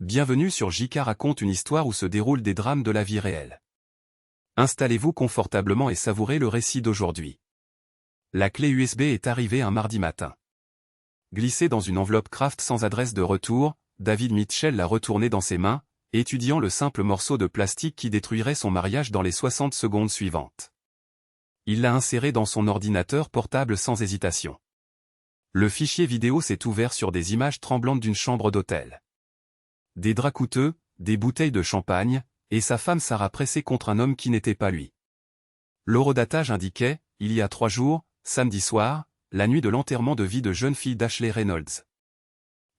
Bienvenue sur JK raconte une histoire où se déroulent des drames de la vie réelle. Installez-vous confortablement et savourez le récit d'aujourd'hui. La clé USB est arrivée un mardi matin. Glissée dans une enveloppe Kraft sans adresse de retour, David Mitchell l'a retournée dans ses mains, étudiant le simple morceau de plastique qui détruirait son mariage dans les 60 secondes suivantes. Il l'a inséré dans son ordinateur portable sans hésitation. Le fichier vidéo s'est ouvert sur des images tremblantes d'une chambre d'hôtel. Des draps coûteux, des bouteilles de champagne, et sa femme Sarah pressée contre un homme qui n'était pas lui. L'horodatage indiquait, il y a 3 jours, samedi soir, la nuit de l'enterrement de vie de jeune fille d'Ashley Reynolds.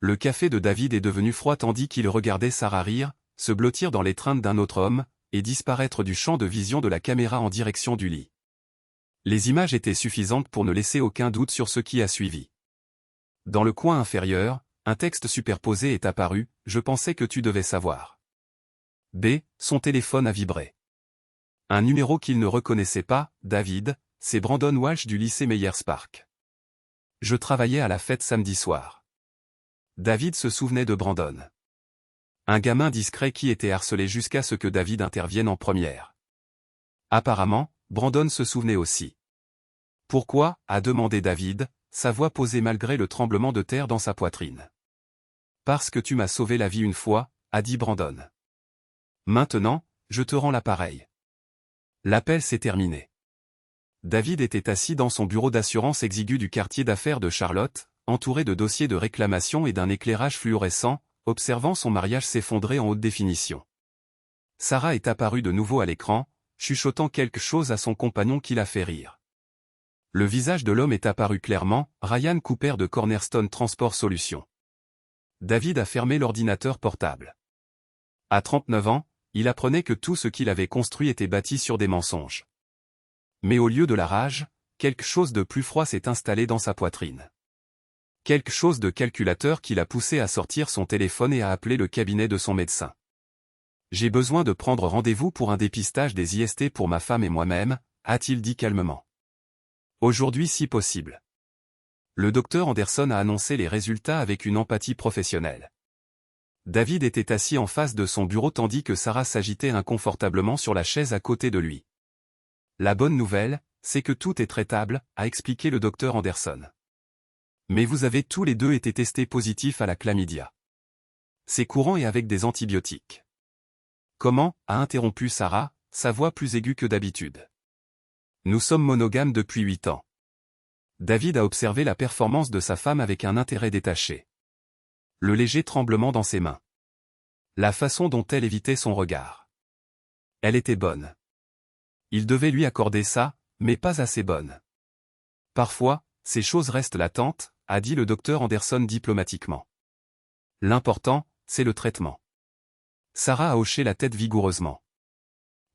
Le café de David est devenu froid tandis qu'il regardait Sarah rire, se blottir dans l'étreinte d'un autre homme, et disparaître du champ de vision de la caméra en direction du lit. Les images étaient suffisantes pour ne laisser aucun doute sur ce qui a suivi. Dans le coin inférieur, un texte superposé est apparu, « Je pensais que tu devais savoir. » B. Son téléphone a vibré. Un numéro qu'il ne reconnaissait pas, David, c'est Brandon Walsh du lycée Meyers Park. Je travaillais à la fête samedi soir. David se souvenait de Brandon. Un gamin discret qui était harcelé jusqu'à ce que David intervienne en première. Apparemment, Brandon se souvenait aussi. Pourquoi, a demandé David, sa voix posée malgré le tremblement de terre dans sa poitrine. Parce que tu m'as sauvé la vie une fois, a dit Brandon. Maintenant, je te rends l'appareil. L'appel s'est terminé. David était assis dans son bureau d'assurance exigu du quartier d'affaires de Charlotte, entouré de dossiers de réclamation et d'un éclairage fluorescent, observant son mariage s'effondrer en haute définition. Sarah est apparue de nouveau à l'écran, chuchotant quelque chose à son compagnon qui l'a fait rire. Le visage de l'homme est apparu clairement, Ryan Cooper de Cornerstone Transport Solutions. David a fermé l'ordinateur portable. À 39 ans, il apprenait que tout ce qu'il avait construit était bâti sur des mensonges. Mais au lieu de la rage, quelque chose de plus froid s'est installé dans sa poitrine. Quelque chose de calculateur qui l'a poussé à sortir son téléphone et à appeler le cabinet de son médecin. J'ai besoin de prendre rendez-vous pour un dépistage des IST pour ma femme et moi-même, a-t-il dit calmement. Aujourd'hui si possible. Le docteur Anderson a annoncé les résultats avec une empathie professionnelle. David était assis en face de son bureau tandis que Sarah s'agitait inconfortablement sur la chaise à côté de lui. La bonne nouvelle, c'est que tout est traitable, a expliqué le docteur Anderson. Mais vous avez tous les deux été testés positifs à la chlamydia. C'est courant et avec des antibiotiques. Comment, a interrompu Sarah, sa voix plus aiguë que d'habitude. Nous sommes monogames depuis 8 ans. David a observé la performance de sa femme avec un intérêt détaché. Le léger tremblement dans ses mains. La façon dont elle évitait son regard. Elle était bonne. Il devait lui accorder ça, mais pas assez bonne. Parfois, ces choses restent latentes, a dit le docteur Anderson diplomatiquement. L'important, c'est le traitement. Sarah a hoché la tête vigoureusement.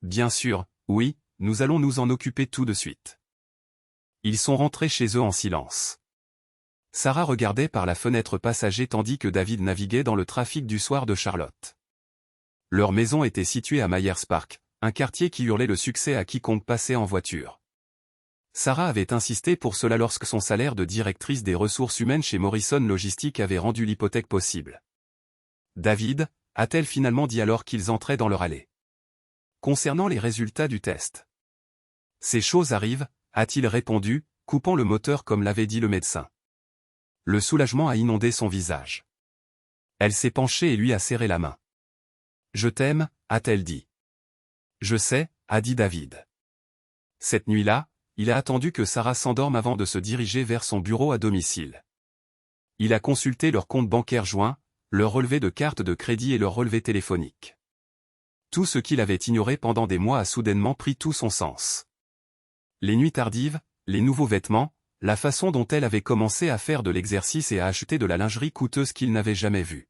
Bien sûr, oui, nous allons nous en occuper tout de suite. Ils sont rentrés chez eux en silence. Sarah regardait par la fenêtre passager tandis que David naviguait dans le trafic du soir de Charlotte. Leur maison était située à Meyers Park, un quartier qui hurlait le succès à quiconque passait en voiture. Sarah avait insisté pour cela lorsque son salaire de directrice des ressources humaines chez Morrison Logistique avait rendu l'hypothèque possible. David, a-t-elle finalement dit alors qu'ils entraient dans leur allée. Concernant les résultats du test. Ces choses arrivent, a-t-il répondu, coupant le moteur comme l'avait dit le médecin. Le soulagement a inondé son visage. Elle s'est penchée et lui a serré la main. Je t'aime, a-t-elle dit. Je sais, a dit David. Cette nuit-là, il a attendu que Sarah s'endorme avant de se diriger vers son bureau à domicile. Il a consulté leur compte bancaire joint, leur relevé de carte de crédit et leur relevé téléphonique. Tout ce qu'il avait ignoré pendant des mois a soudainement pris tout son sens. Les nuits tardives, les nouveaux vêtements, la façon dont elle avait commencé à faire de l'exercice et à acheter de la lingerie coûteuse qu'il n'avait jamais vue.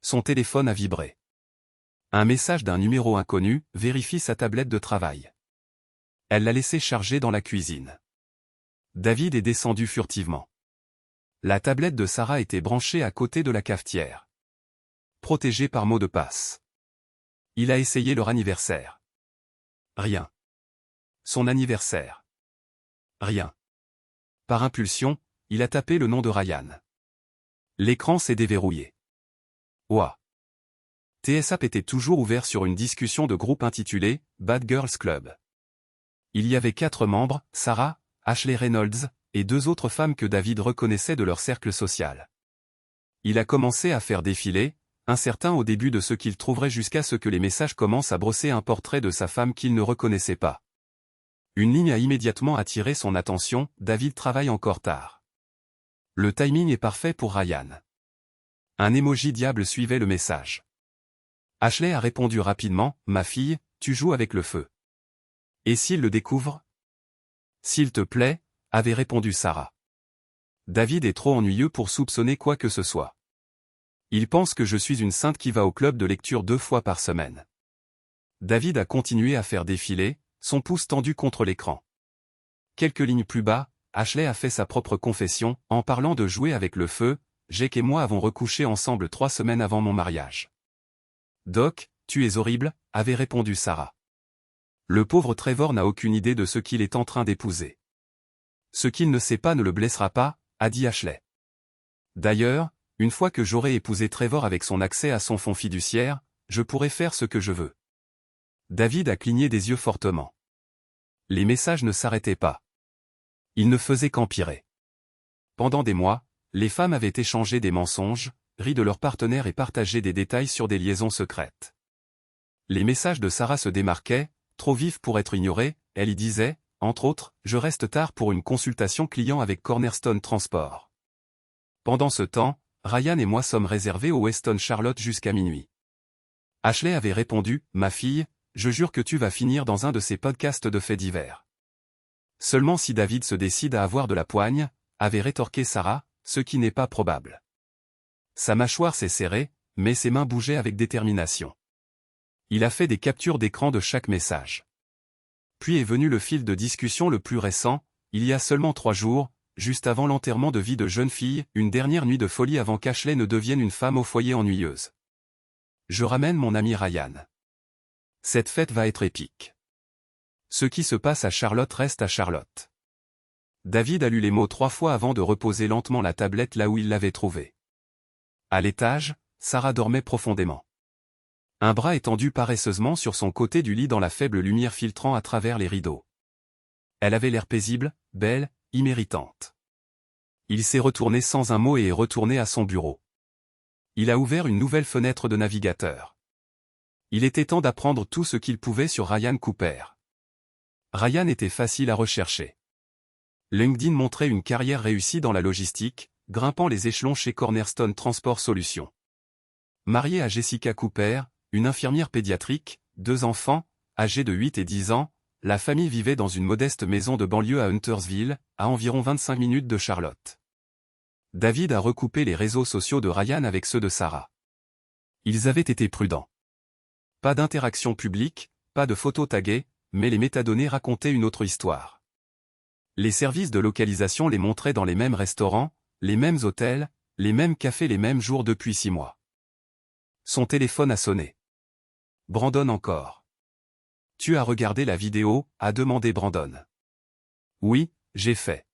Son téléphone a vibré. Un message d'un numéro inconnu vérifie sa tablette de travail. Elle l'a laissé charger dans la cuisine. David est descendu furtivement. La tablette de Sarah était branchée à côté de la cafetière. Protégée par mot de passe. Il a essayé leur anniversaire. Rien. Son anniversaire. Rien. Par impulsion, il a tapé le nom de Ryan. L'écran s'est déverrouillé. Ouah. TSAP était toujours ouvert sur une discussion de groupe intitulée « Bad Girls Club ». Il y avait 4 membres, Sarah, Ashley Reynolds, et 2 autres femmes que David reconnaissait de leur cercle social. Il a commencé à faire défiler, incertain au début de ce qu'il trouverait jusqu'à ce que les messages commencent à brosser un portrait de sa femme qu'il ne reconnaissait pas. Une ligne a immédiatement attiré son attention, David travaille encore tard. Le timing est parfait pour Ryan. Un emoji diable suivait le message. Ashley a répondu rapidement, ma fille, tu joues avec le feu. Et s'il le découvre? S'il te plaît, avait répondu Sarah. David est trop ennuyeux pour soupçonner quoi que ce soit. Il pense que je suis une sainte qui va au club de lecture 2 fois par semaine. David a continué à faire défiler, son pouce tendu contre l'écran. Quelques lignes plus bas, Ashley a fait sa propre confession, en parlant de jouer avec le feu, Jake et moi avons recouché ensemble 3 semaines avant mon mariage. Doc, tu es horrible, avait répondu Sarah. Le pauvre Trevor n'a aucune idée de ce qu'il est en train d'épouser. Ce qu'il ne sait pas ne le blessera pas, a dit Ashley. D'ailleurs, une fois que j'aurai épousé Trevor avec son accès à son fonds fiduciaire, je pourrai faire ce que je veux. David a cligné des yeux fortement. Les messages ne s'arrêtaient pas. Ils ne faisaient qu'empirer. Pendant des mois, les femmes avaient échangé des mensonges, ri de leurs partenaires et partagé des détails sur des liaisons secrètes. Les messages de Sarah se démarquaient, trop vifs pour être ignorés, elle y disait, entre autres, je reste tard pour une consultation client avec Cornerstone Transport. Pendant ce temps, Ryan et moi sommes réservés au Weston Charlotte jusqu'à minuit. Ashley avait répondu, ma fille, je jure que tu vas finir dans un de ces podcasts de faits divers. Seulement si David se décide à avoir de la poigne, avait rétorqué Sarah, ce qui n'est pas probable. Sa mâchoire s'est serrée, mais ses mains bougeaient avec détermination. Il a fait des captures d'écran de chaque message. Puis est venu le fil de discussion le plus récent, il y a seulement 3 jours, juste avant l'enterrement de vie de jeune fille, une dernière nuit de folie avant qu'Ashley ne devienne une femme au foyer ennuyeuse. Je ramène mon ami Ryan. Cette fête va être épique. Ce qui se passe à Charlotte reste à Charlotte. David a lu les mots 3 fois avant de reposer lentement la tablette là où il l'avait trouvée. À l'étage, Sarah dormait profondément. Un bras étendu paresseusement sur son côté du lit dans la faible lumière filtrant à travers les rideaux. Elle avait l'air paisible, belle, imméritante. Il s'est retourné sans un mot et est retourné à son bureau. Il a ouvert une nouvelle fenêtre de navigateur. Il était temps d'apprendre tout ce qu'il pouvait sur Ryan Cooper. Ryan était facile à rechercher. LinkedIn montrait une carrière réussie dans la logistique, grimpant les échelons chez Cornerstone Transport Solutions. Marié à Jessica Cooper, une infirmière pédiatrique, 2 enfants, âgés de 8 et 10 ans, la famille vivait dans une modeste maison de banlieue à Huntersville, à environ 25 minutes de Charlotte. David a recoupé les réseaux sociaux de Ryan avec ceux de Sarah. Ils avaient été prudents. Pas d'interaction publique, pas de photos taguées, mais les métadonnées racontaient une autre histoire. Les services de localisation les montraient dans les mêmes restaurants, les mêmes hôtels, les mêmes cafés les mêmes jours depuis 6 mois. Son téléphone a sonné. Brandon encore. Tu as regardé la vidéo, a demandé Brandon. Oui, j'ai fait.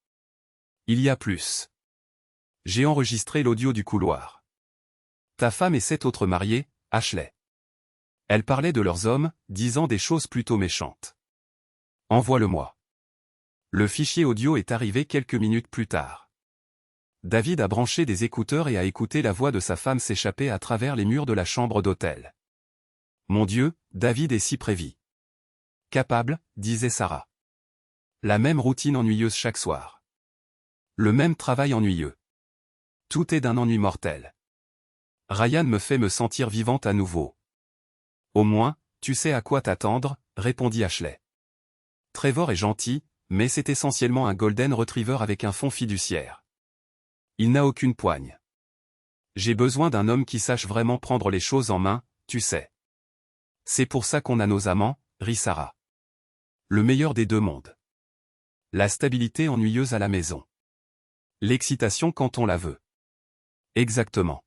Il y a plus. J'ai enregistré l'audio du couloir. Ta femme et 7 autres mariés, Ashley. Elle parlait de leurs hommes, disant des choses plutôt méchantes. Envoie-le-moi. Le fichier audio est arrivé quelques minutes plus tard. David a branché des écouteurs et a écouté la voix de sa femme s'échapper à travers les murs de la chambre d'hôtel. Mon Dieu, David est si prévis. Capable, disait Sarah. La même routine ennuyeuse chaque soir. Le même travail ennuyeux. Tout est d'un ennui mortel. Ryan me fait me sentir vivante à nouveau. Au moins, tu sais à quoi t'attendre, répondit Ashley. Trevor est gentil, mais c'est essentiellement un golden retriever avec un fond fiduciaire. Il n'a aucune poigne. J'ai besoin d'un homme qui sache vraiment prendre les choses en main, tu sais. C'est pour ça qu'on a nos amants, rit Sarah. Le meilleur des 2 mondes. La stabilité ennuyeuse à la maison. L'excitation quand on la veut. Exactement.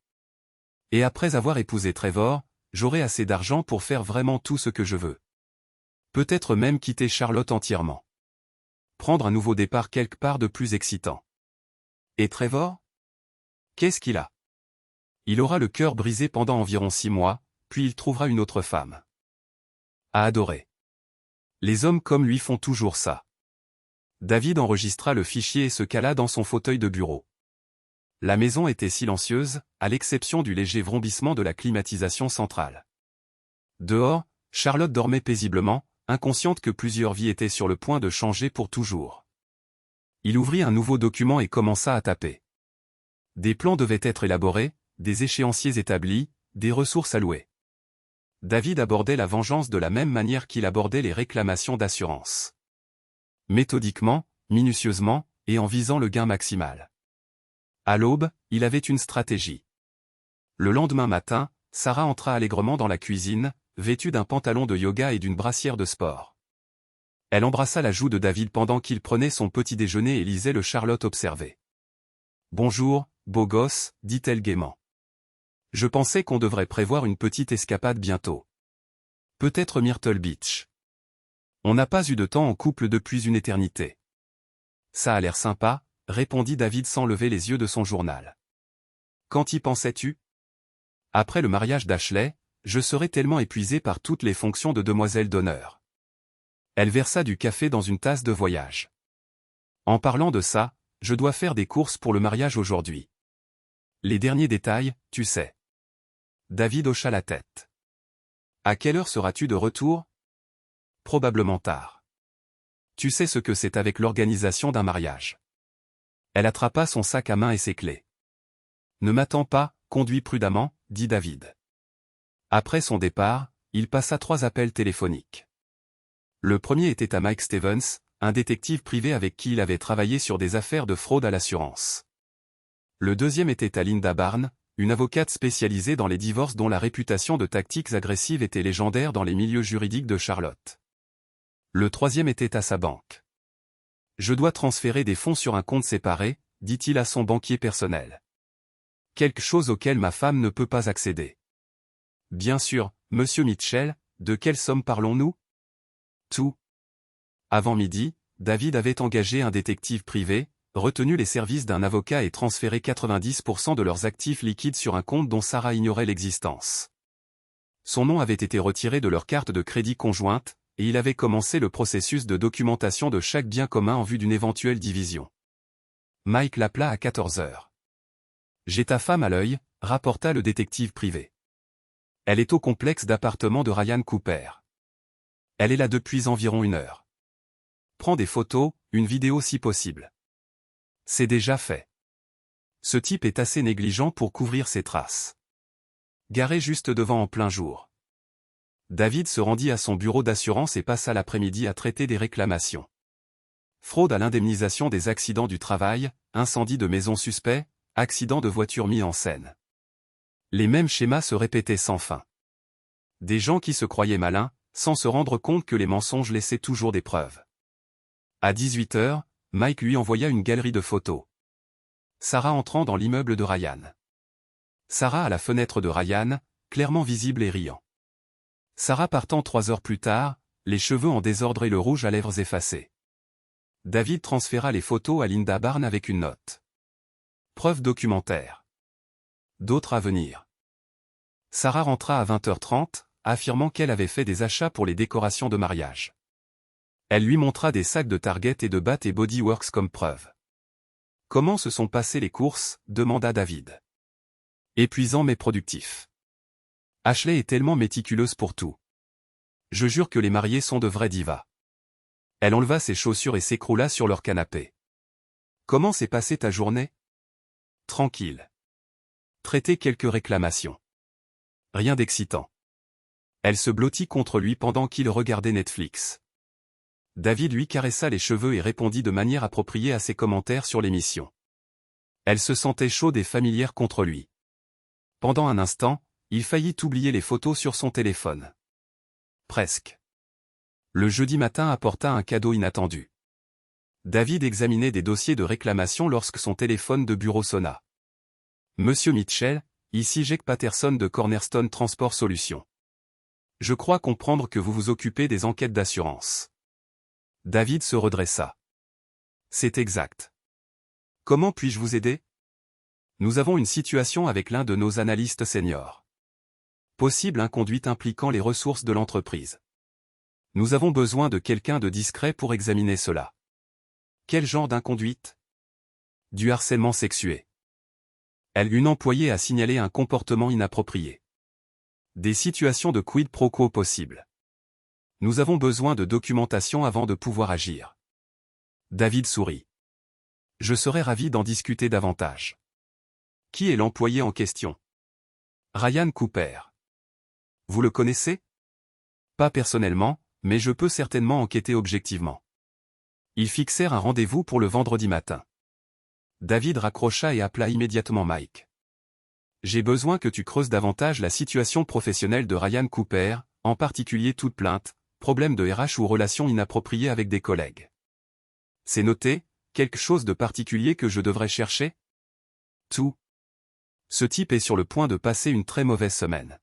Et après avoir épousé Trevor, j'aurai assez d'argent pour faire vraiment tout ce que je veux. Peut-être même quitter Charlotte entièrement. Prendre un nouveau départ quelque part de plus excitant. Et Trevor? Qu'est-ce qu'il a? Il aura le cœur brisé pendant environ 6 mois, puis il trouvera une autre femme. À adorer. Les hommes comme lui font toujours ça. David enregistra le fichier et se cala dans son fauteuil de bureau. La maison était silencieuse, à l'exception du léger vrombissement de la climatisation centrale. Dehors, Charlotte dormait paisiblement, inconsciente que plusieurs vies étaient sur le point de changer pour toujours. Il ouvrit un nouveau document et commença à taper. Des plans devaient être élaborés, des échéanciers établis, des ressources allouées. David abordait la vengeance de la même manière qu'il abordait les réclamations d'assurance. Méthodiquement, minutieusement, et en visant le gain maximal. À l'aube, il avait une stratégie. Le lendemain matin, Sarah entra allègrement dans la cuisine, vêtue d'un pantalon de yoga et d'une brassière de sport. Elle embrassa la joue de David pendant qu'il prenait son petit déjeuner et lisait le Charlotte Observer. « Bonjour, beau gosse, dit-elle gaiement. Je pensais qu'on devrait prévoir une petite escapade bientôt. Peut-être Myrtle Beach. On n'a pas eu de temps en couple depuis une éternité. » Ça a l'air sympa, répondit David sans lever les yeux de son journal. Quand y pensais-tu? Après le mariage d'Ashley, je serai tellement épuisé par toutes les fonctions de demoiselle d'honneur. Elle versa du café dans une tasse de voyage. En parlant de ça, je dois faire des courses pour le mariage aujourd'hui. Les derniers détails, tu sais. David hocha la tête. À quelle heure seras-tu de retour? Probablement tard. Tu sais ce que c'est avec l'organisation d'un mariage. Elle attrapa son sac à main et ses clés. Ne m'attends pas, conduis prudemment, dit David. Après son départ, il passa 3 appels téléphoniques. Le premier était à Mike Stevens, un détective privé avec qui il avait travaillé sur des affaires de fraude à l'assurance. Le deuxième était à Linda Barnes, une avocate spécialisée dans les divorces dont la réputation de tactiques agressives était légendaire dans les milieux juridiques de Charlotte. Le troisième était à sa banque. Je dois transférer des fonds sur un compte séparé, dit-il à son banquier personnel. Quelque chose auquel ma femme ne peut pas accéder. Bien sûr, monsieur Mitchell, de quelle somme parlons-nous? Tout. Avant midi, David avait engagé un détective privé, retenu les services d'un avocat et transféré 90% de leurs actifs liquides sur un compte dont Sarah ignorait l'existence. Son nom avait été retiré de leur carte de crédit conjointe, et il avait commencé le processus de documentation de chaque bien commun en vue d'une éventuelle division. Mike l'appela à 14 heures. « J'ai ta femme à l'œil », rapporta le détective privé. « Elle est au complexe d'appartements de Ryan Cooper. Elle est là depuis environ 1 heure. Prends des photos, une vidéo si possible. » C'est déjà fait. Ce type est assez négligent pour couvrir ses traces. Garé juste devant en plein jour. David se rendit à son bureau d'assurance et passa l'après-midi à traiter des réclamations. Fraude à l'indemnisation des accidents du travail, incendie de maison suspect, accident de voiture mis en scène. Les mêmes schémas se répétaient sans fin. Des gens qui se croyaient malins, sans se rendre compte que les mensonges laissaient toujours des preuves. À 18 heures, Mike lui envoya une galerie de photos. Sarah entrant dans l'immeuble de Ryan. Sarah à la fenêtre de Ryan, clairement visible et riant. Sarah partant 3 heures plus tard, les cheveux en désordre et le rouge à lèvres effacé. David transféra les photos à Linda Barnes avec une note. Preuve documentaire. D'autres à venir. Sarah rentra à 20h30, affirmant qu'elle avait fait des achats pour les décorations de mariage. Elle lui montra des sacs de Target et de Bath et Body Works comme preuve. « Comment se sont passées les courses ?» demanda David. « Épuisant mais productif. Ashley est tellement méticuleuse pour tout. Je jure que les mariés sont de vrais divas. » Elle enleva ses chaussures et s'écroula sur leur canapé. « Comment s'est passée ta journée ?»« Tranquille. Traiter quelques réclamations. Rien d'excitant. » Elle se blottit contre lui pendant qu'il regardait Netflix. David lui caressa les cheveux et répondit de manière appropriée à ses commentaires sur l'émission. Elle se sentait chaude et familière contre lui. Pendant un instant, il faillit oublier les photos sur son téléphone. Presque. Le jeudi matin apporta un cadeau inattendu. David examinait des dossiers de réclamation lorsque son téléphone de bureau sonna. « Monsieur Mitchell, ici Jake Patterson de Cornerstone Transport Solutions. Je crois comprendre que vous vous occupez des enquêtes d'assurance. » David se redressa. « C'est exact. Comment puis-je vous aider? Nous avons une situation avec l'un de nos analystes seniors. Possible inconduite impliquant les ressources de l'entreprise. Nous avons besoin de quelqu'un de discret pour examiner cela. Quel genre d'inconduite? Du harcèlement sexué. Une employée a signalé un comportement inapproprié. Des situations de quid pro quo possibles. Nous avons besoin de documentation avant de pouvoir agir. David sourit. Je serais ravi d'en discuter davantage. Qui est l'employé en question? Ryan Cooper. Vous le connaissez? Pas personnellement, mais je peux certainement enquêter objectivement. Ils fixèrent un rendez-vous pour le vendredi matin. David raccrocha et appela immédiatement Mike. J'ai besoin que tu creuses davantage la situation professionnelle de Ryan Cooper, en particulier toute plainte, problème de RH ou relation inappropriée avec des collègues. C'est noté, quelque chose de particulier que je devrais chercher? Tout. Ce type est sur le point de passer une très mauvaise semaine.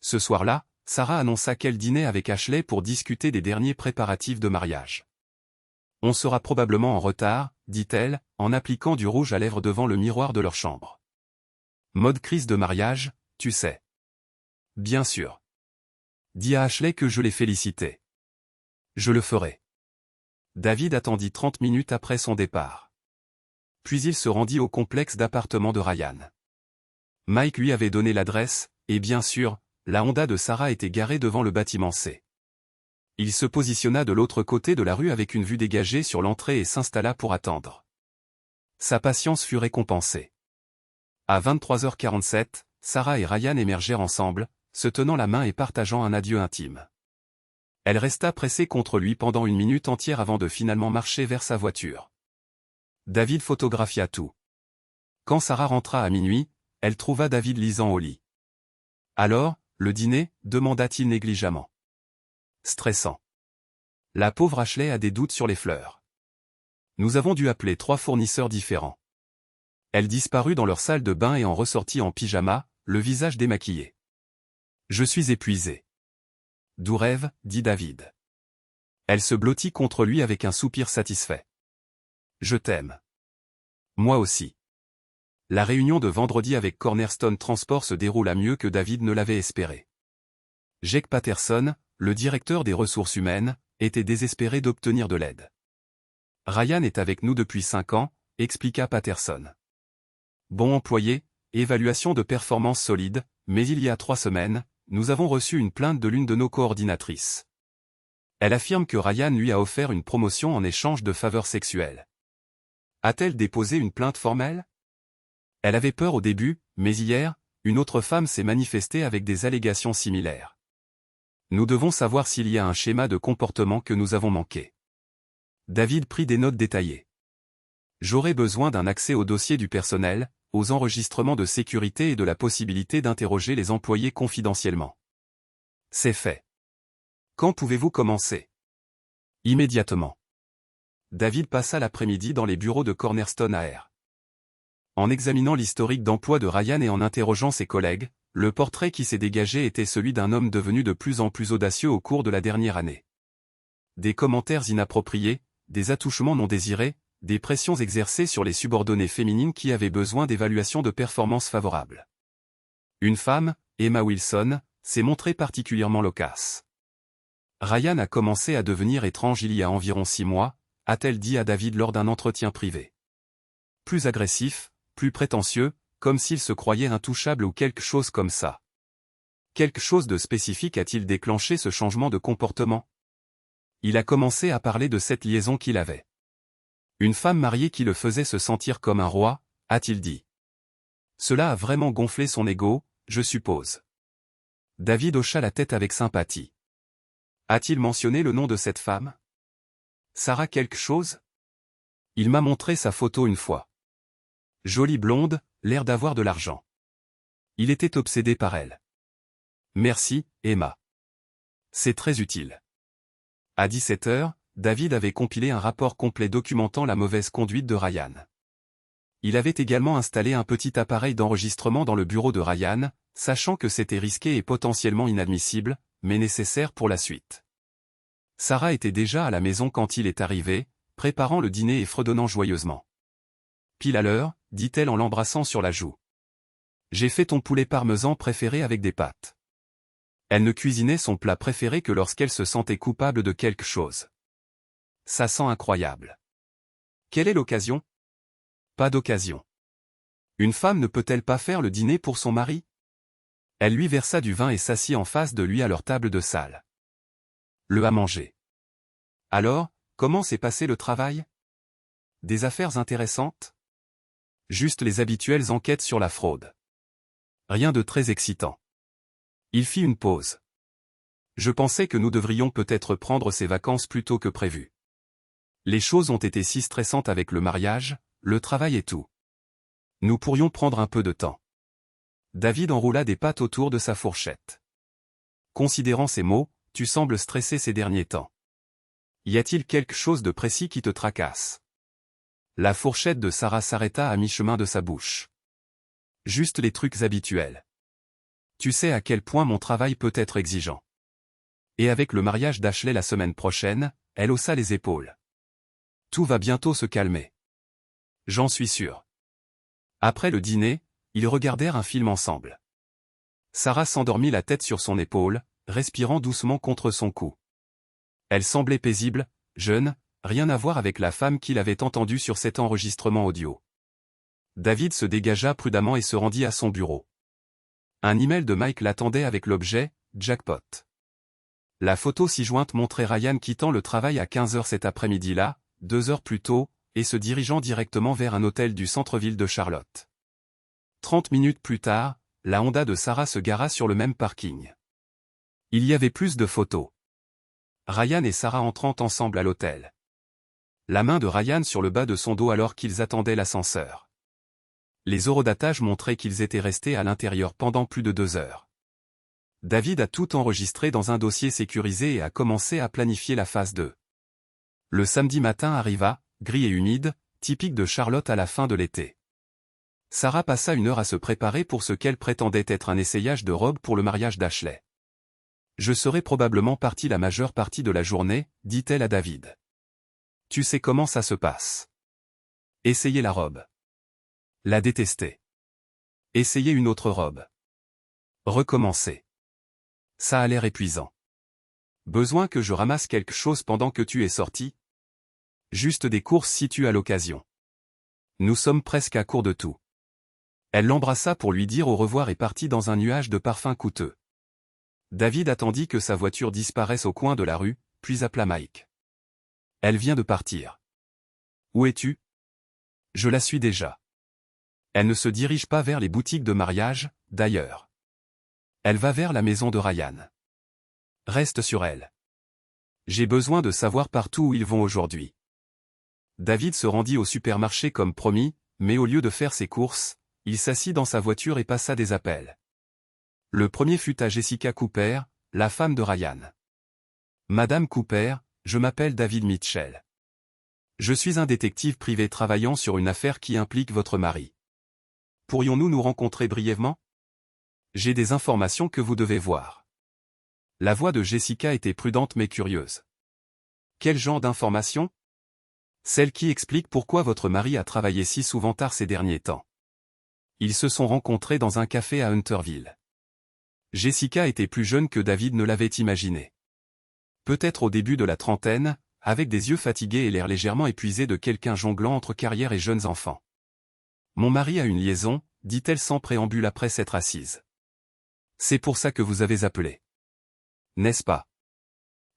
Ce soir-là, Sarah annonça qu'elle dînait avec Ashley pour discuter des derniers préparatifs de mariage. On sera probablement en retard, dit-elle, en appliquant du rouge à lèvres devant le miroir de leur chambre. Mode crise de mariage, tu sais. Bien sûr. Dis à Ashley que je l'ai félicité. Je le ferai. David attendit 30 minutes après son départ. Puis il se rendit au complexe d'appartements de Ryan. Mike lui avait donné l'adresse, et bien sûr, la Honda de Sarah était garée devant le bâtiment C. Il se positionna de l'autre côté de la rue avec une vue dégagée sur l'entrée et s'installa pour attendre. Sa patience fut récompensée. À 23h47, Sarah et Ryan émergèrent ensemble, se tenant la main et partageant un adieu intime. Elle resta pressée contre lui pendant une minute entière avant de finalement marcher vers sa voiture. David photographia tout. Quand Sarah rentra à minuit, elle trouva David lisant au lit. Alors, le dîner, demanda-t-il négligemment. Stressant. La pauvre Ashley a des doutes sur les fleurs. Nous avons dû appeler 3 fournisseurs différents. Elle disparut dans leur salle de bain et en ressortit en pyjama, le visage démaquillé. Je suis épuisé. Doux rêve, dit David. Elle se blottit contre lui avec un soupir satisfait. Je t'aime. Moi aussi. La réunion de vendredi avec Cornerstone Transport se déroula mieux que David ne l'avait espéré. Jake Patterson, le directeur des ressources humaines, était désespéré d'obtenir de l'aide. Ryan est avec nous depuis 5 ans, expliqua Patterson. Bon employé, évaluation de performance solide, mais il y a 3 semaines, nous avons reçu une plainte de l'une de nos coordinatrices. Elle affirme que Ryan lui a offert une promotion en échange de faveurs sexuelles. A-t-elle déposé une plainte formelle? Elle avait peur au début, mais hier, une autre femme s'est manifestée avec des allégations similaires. Nous devons savoir s'il y a un schéma de comportement que nous avons manqué. David prit des notes détaillées. J'aurai besoin d'un accès au dossier du personnel, aux enregistrements de sécurité et de la possibilité d'interroger les employés confidentiellement. C'est fait. Quand pouvez-vous commencer? Immédiatement. David passa l'après-midi dans les bureaux de Cornerstone AR. En examinant l'historique d'emploi de Ryan et en interrogeant ses collègues, le portrait qui s'est dégagé était celui d'un homme devenu de plus en plus audacieux au cours de la dernière année. Des commentaires inappropriés, des attouchements non désirés, des pressions exercées sur les subordonnées féminines qui avaient besoin d'évaluations de performance favorables. Une femme, Emma Wilson, s'est montrée particulièrement loquace. Ryan a commencé à devenir étrange il y a environ 6 mois, a-t-elle dit à David lors d'un entretien privé. Plus agressif, plus prétentieux, comme s'il se croyait intouchable ou quelque chose comme ça. Quelque chose de spécifique a-t-il déclenché ce changement de comportement? Il a commencé à parler de cette liaison qu'il avait. Une femme mariée qui le faisait se sentir comme un roi, a-t-il dit. Cela a vraiment gonflé son ego, je suppose. David hocha la tête avec sympathie. A-t-il mentionné le nom de cette femme? Sarah quelque chose? Il m'a montré sa photo une fois. Jolie blonde, l'air d'avoir de l'argent. Il était obsédé par elle. Merci, Emma. C'est très utile. À 17h, David avait compilé un rapport complet documentant la mauvaise conduite de Ryan. Il avait également installé un petit appareil d'enregistrement dans le bureau de Ryan, sachant que c'était risqué et potentiellement inadmissible, mais nécessaire pour la suite. Sarah était déjà à la maison quand il est arrivé, préparant le dîner et fredonnant joyeusement. Pile à l'heure, dit-elle en l'embrassant sur la joue. J'ai fait ton poulet parmesan préféré avec des pâtes. Elle ne cuisinait son plat préféré que lorsqu'elle se sentait coupable de quelque chose. Ça sent incroyable. Quelle est l'occasion? Pas d'occasion. Une femme ne peut-elle pas faire le dîner pour son mari? Elle lui versa du vin et s'assit en face de lui à leur table de salle. Le à manger. Alors, comment s'est passé le travail? Des affaires intéressantes? Juste les habituelles enquêtes sur la fraude. Rien de très excitant. Il fit une pause. Je pensais que nous devrions peut-être prendre ces vacances plus tôt que prévu. Les choses ont été si stressantes avec le mariage, le travail et tout. Nous pourrions prendre un peu de temps. David enroula des pâtes autour de sa fourchette. Considérant ces mots, tu sembles stressé ces derniers temps. Y a-t-il quelque chose de précis qui te tracasse? La fourchette de Sarah s'arrêta à mi-chemin de sa bouche. Juste les trucs habituels. Tu sais à quel point mon travail peut être exigeant. Et avec le mariage d'Ashley la semaine prochaine, elle haussa les épaules. Tout va bientôt se calmer. J'en suis sûr. Après le dîner, ils regardèrent un film ensemble. Sarah s'endormit la tête sur son épaule, respirant doucement contre son cou. Elle semblait paisible, jeune, rien à voir avec la femme qu'il avait entendue sur cet enregistrement audio. David se dégagea prudemment et se rendit à son bureau. Un email de Mike l'attendait avec l'objet « Jackpot ». La photo ci-jointe montrait Ryan quittant le travail à 15 h cet après-midi-là, 2 heures plus tôt, et se dirigeant directement vers un hôtel du centre-ville de Charlotte. 30 minutes plus tard, la Honda de Sarah se gara sur le même parking. Il y avait plus de photos. Ryan et Sarah entrant ensemble à l'hôtel. La main de Ryan sur le bas de son dos alors qu'ils attendaient l'ascenseur. Les horodatage montraient qu'ils étaient restés à l'intérieur pendant plus de 2 heures. David a tout enregistré dans un dossier sécurisé et a commencé à planifier la phase 2. Le samedi matin arriva, gris et humide, typique de Charlotte à la fin de l'été. Sarah passa 1 heure à se préparer pour ce qu'elle prétendait être un essayage de robe pour le mariage d'Ashley. Je serai probablement partie la majeure partie de la journée, dit-elle à David. Tu sais comment ça se passe. Essayer la robe. La détester. Essayer une autre robe. Recommencer. Ça a l'air épuisant. Besoin que je ramasse quelque chose pendant que tu es sorti? Juste des courses si tu as l'occasion. Nous sommes presque à court de tout. Elle l'embrassa pour lui dire au revoir et partit dans un nuage de parfums coûteux. David attendit que sa voiture disparaisse au coin de la rue, puis appela Mike. Elle vient de partir. Où es-tu? Je la suis déjà. Elle ne se dirige pas vers les boutiques de mariage, d'ailleurs. Elle va vers la maison de Ryan. Reste sur elle. J'ai besoin de savoir partout où ils vont aujourd'hui. David se rendit au supermarché comme promis, mais au lieu de faire ses courses, il s'assit dans sa voiture et passa des appels. Le premier fut à Jessica Cooper, la femme de Ryan. Madame Cooper, je m'appelle David Mitchell. Je suis un détective privé travaillant sur une affaire qui implique votre mari. Pourrions-nous nous rencontrer brièvement? J'ai des informations que vous devez voir. La voix de Jessica était prudente mais curieuse. Quel genre d'informations? Celle qui explique pourquoi votre mari a travaillé si souvent tard ces derniers temps. Ils se sont rencontrés dans un café à Hunterville. Jessica était plus jeune que David ne l'avait imaginé. Peut-être au début de la trentaine, avec des yeux fatigués et l'air légèrement épuisé de quelqu'un jonglant entre carrière et jeunes enfants. Mon mari a une liaison, dit-elle sans préambule après s'être assise. C'est pour ça que vous avez appelé. N'est-ce pas?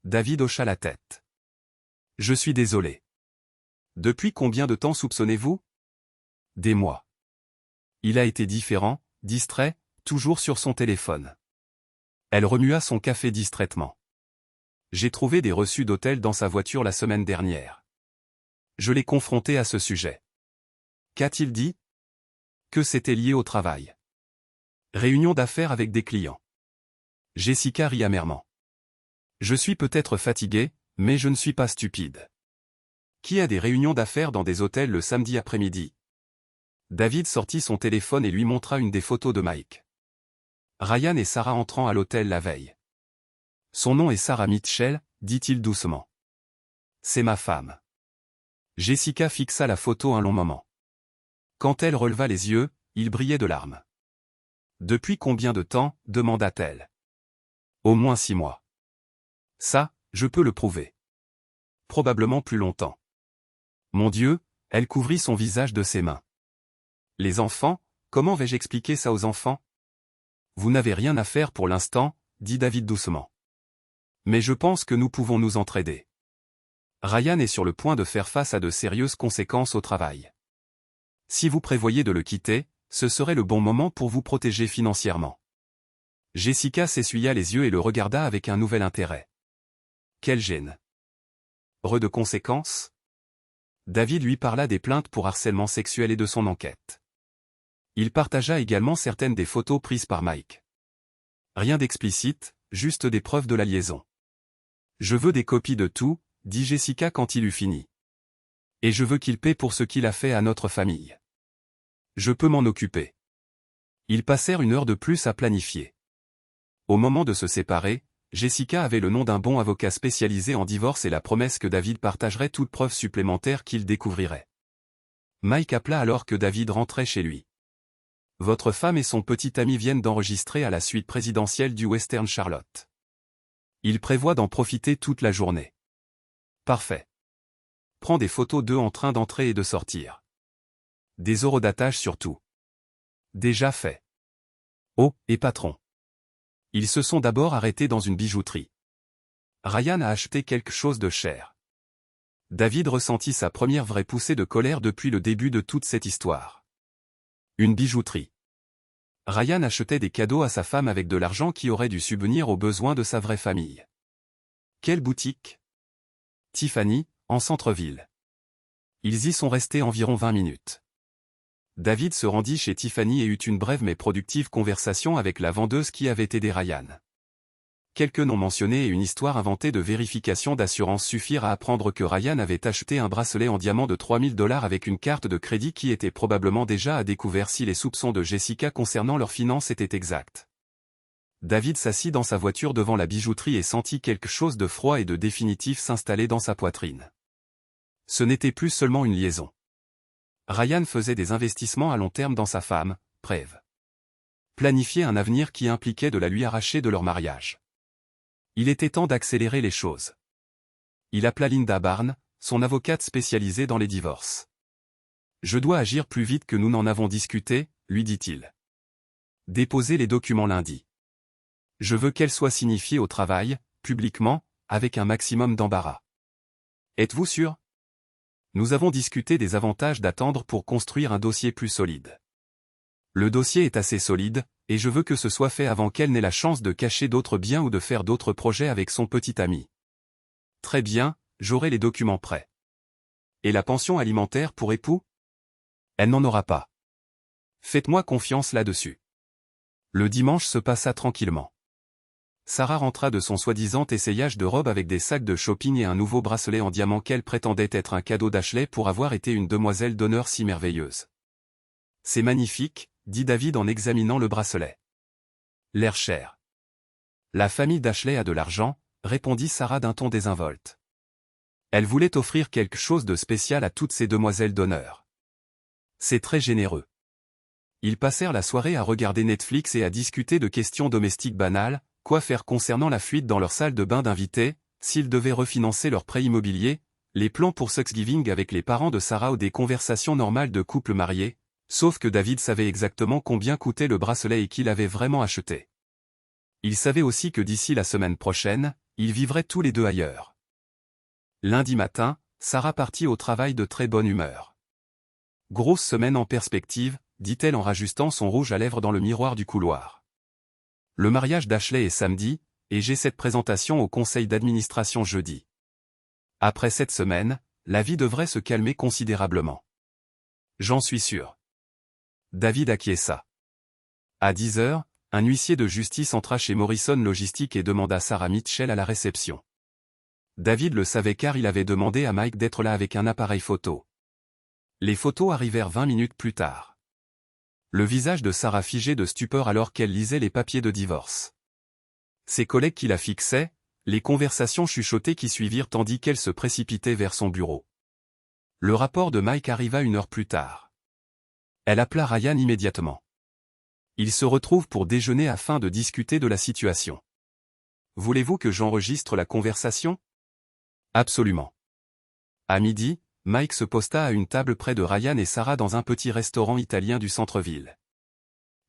David hocha la tête. Je suis désolé. Depuis combien de temps soupçonnez-vous? Des mois. Il a été différent, distrait, toujours sur son téléphone. Elle remua son café distraitement. J'ai trouvé des reçus d'hôtel dans sa voiture la semaine dernière. Je l'ai confronté à ce sujet. Qu'a-t-il dit? Que c'était lié au travail. Réunion d'affaires avec des clients. Jessica rit amèrement. Je suis peut-être fatigué, mais je ne suis pas stupide. Qui a des réunions d'affaires dans des hôtels le samedi après-midi? David sortit son téléphone et lui montra une des photos de Mike. Ryan et Sarah entrant à l'hôtel la veille. Son nom est Sarah Mitchell, dit-il doucement. C'est ma femme. Jessica fixa la photo un long moment. Quand elle releva les yeux, ils brillaient de larmes. Depuis combien de temps, demanda-t-elle. Au moins 6 mois. Ça, je peux le prouver. Probablement plus longtemps. Mon Dieu, elle couvrit son visage de ses mains. Les enfants, comment vais-je expliquer ça aux enfants? Vous n'avez rien à faire pour l'instant, dit David doucement. Mais je pense que nous pouvons nous entraider. Ryan est sur le point de faire face à de sérieuses conséquences au travail. Si vous prévoyez de le quitter, ce serait le bon moment pour vous protéger financièrement. Jessica s'essuya les yeux et le regarda avec un nouvel intérêt. Quelle gêne. De conséquences? David lui parla des plaintes pour harcèlement sexuel et de son enquête. Il partagea également certaines des photos prises par Mike. Rien d'explicite, juste des preuves de la liaison. Je veux des copies de tout, dit Jessica quand il eut fini. Et je veux qu'il paie pour ce qu'il a fait à notre famille. Je peux m'en occuper. Ils passèrent 1 heure de plus à planifier. Au moment de se séparer, Jessica avait le nom d'un bon avocat spécialisé en divorce et la promesse que David partagerait toute preuve supplémentaire qu'il découvrirait. Mike appela alors que David rentrait chez lui. Votre femme et son petit ami viennent d'enregistrer à la suite présidentielle du Western Charlotte. Il prévoit d'en profiter toute la journée. Parfait. Prends des photos d'eux en train d'entrer et de sortir. Des horodatage surtout. Déjà fait. Oh, et patron. Ils se sont d'abord arrêtés dans une bijouterie. Ryan a acheté quelque chose de cher. David ressentit sa première vraie poussée de colère depuis le début de toute cette histoire. Une bijouterie. Ryan achetait des cadeaux à sa femme avec de l'argent qui aurait dû subvenir aux besoins de sa vraie famille. Quelle boutique? Tiffany, en centre-ville. Ils y sont restés environ 20 minutes. David se rendit chez Tiffany et eut une brève mais productive conversation avec la vendeuse qui avait aidé Ryan. Quelques noms mentionnés et une histoire inventée de vérification d'assurance suffirent à apprendre que Ryan avait acheté un bracelet en diamant de $3000 avec une carte de crédit qui était probablement déjà à découvert si les soupçons de Jessica concernant leurs finances étaient exacts. David s'assit dans sa voiture devant la bijouterie et sentit quelque chose de froid et de définitif s'installer dans sa poitrine. Ce n'était plus seulement une liaison. Ryan faisait des investissements à long terme dans sa femme, Preve. Planifier un avenir qui impliquait de la lui arracher de leur mariage. Il était temps d'accélérer les choses. Il appela Linda Barnes, son avocate spécialisée dans les divorces. Je dois agir plus vite que nous n'en avons discuté, lui dit-il. Déposez les documents lundi. Je veux qu'elle soit signifiée au travail, publiquement, avec un maximum d'embarras. Êtes-vous sûr? Nous avons discuté des avantages d'attendre pour construire un dossier plus solide. Le dossier est assez solide, et je veux que ce soit fait avant qu'elle n'ait la chance de cacher d'autres biens ou de faire d'autres projets avec son petit ami. Très bien, j'aurai les documents prêts. Et la pension alimentaire pour époux? Elle n'en aura pas. Faites-moi confiance là-dessus. Le dimanche se passa tranquillement. Sarah rentra de son soi-disant essayage de robe avec des sacs de shopping et un nouveau bracelet en diamant qu'elle prétendait être un cadeau d'Ashley pour avoir été une demoiselle d'honneur si merveilleuse. C'est magnifique, dit David en examinant le bracelet. L'air cher. La famille d'Ashley a de l'argent, répondit Sarah d'un ton désinvolte. Elle voulait offrir quelque chose de spécial à toutes ces demoiselles d'honneur. C'est très généreux. Ils passèrent la soirée à regarder Netflix et à discuter de questions domestiques banales, quoi faire concernant la fuite dans leur salle de bain d'invités, s'ils devaient refinancer leur prêt immobilier, les plans pour Thanksgiving avec les parents de Sarah ou des conversations normales de couples mariés, sauf que David savait exactement combien coûtait le bracelet et qu'il avait vraiment acheté. Il savait aussi que d'ici la semaine prochaine, ils vivraient tous les deux ailleurs. Lundi matin, Sarah partit au travail de très bonne humeur. Grosse semaine en perspective, dit-elle en rajustant son rouge à lèvres dans le miroir du couloir. Le mariage d'Ashley est samedi, et j'ai cette présentation au conseil d'administration jeudi. Après cette semaine, la vie devrait se calmer considérablement. J'en suis sûr. David acquiesça. À 10 heures, un huissier de justice entra chez Morrison Logistique et demanda Sarah Mitchell à la réception. David le savait car il avait demandé à Mike d'être là avec un appareil photo. Les photos arrivèrent 20 minutes plus tard. Le visage de Sarah figé de stupeur alors qu'elle lisait les papiers de divorce. Ses collègues qui la fixaient, les conversations chuchotées qui suivirent tandis qu'elle se précipitait vers son bureau. Le rapport de Mike arriva 1 heure plus tard. Elle appela Ryan immédiatement. Ils se retrouvent pour déjeuner afin de discuter de la situation. Voulez-vous que j'enregistre la conversation? Absolument. À midi, Mike se posta à une table près de Ryan et Sarah dans un petit restaurant italien du centre-ville.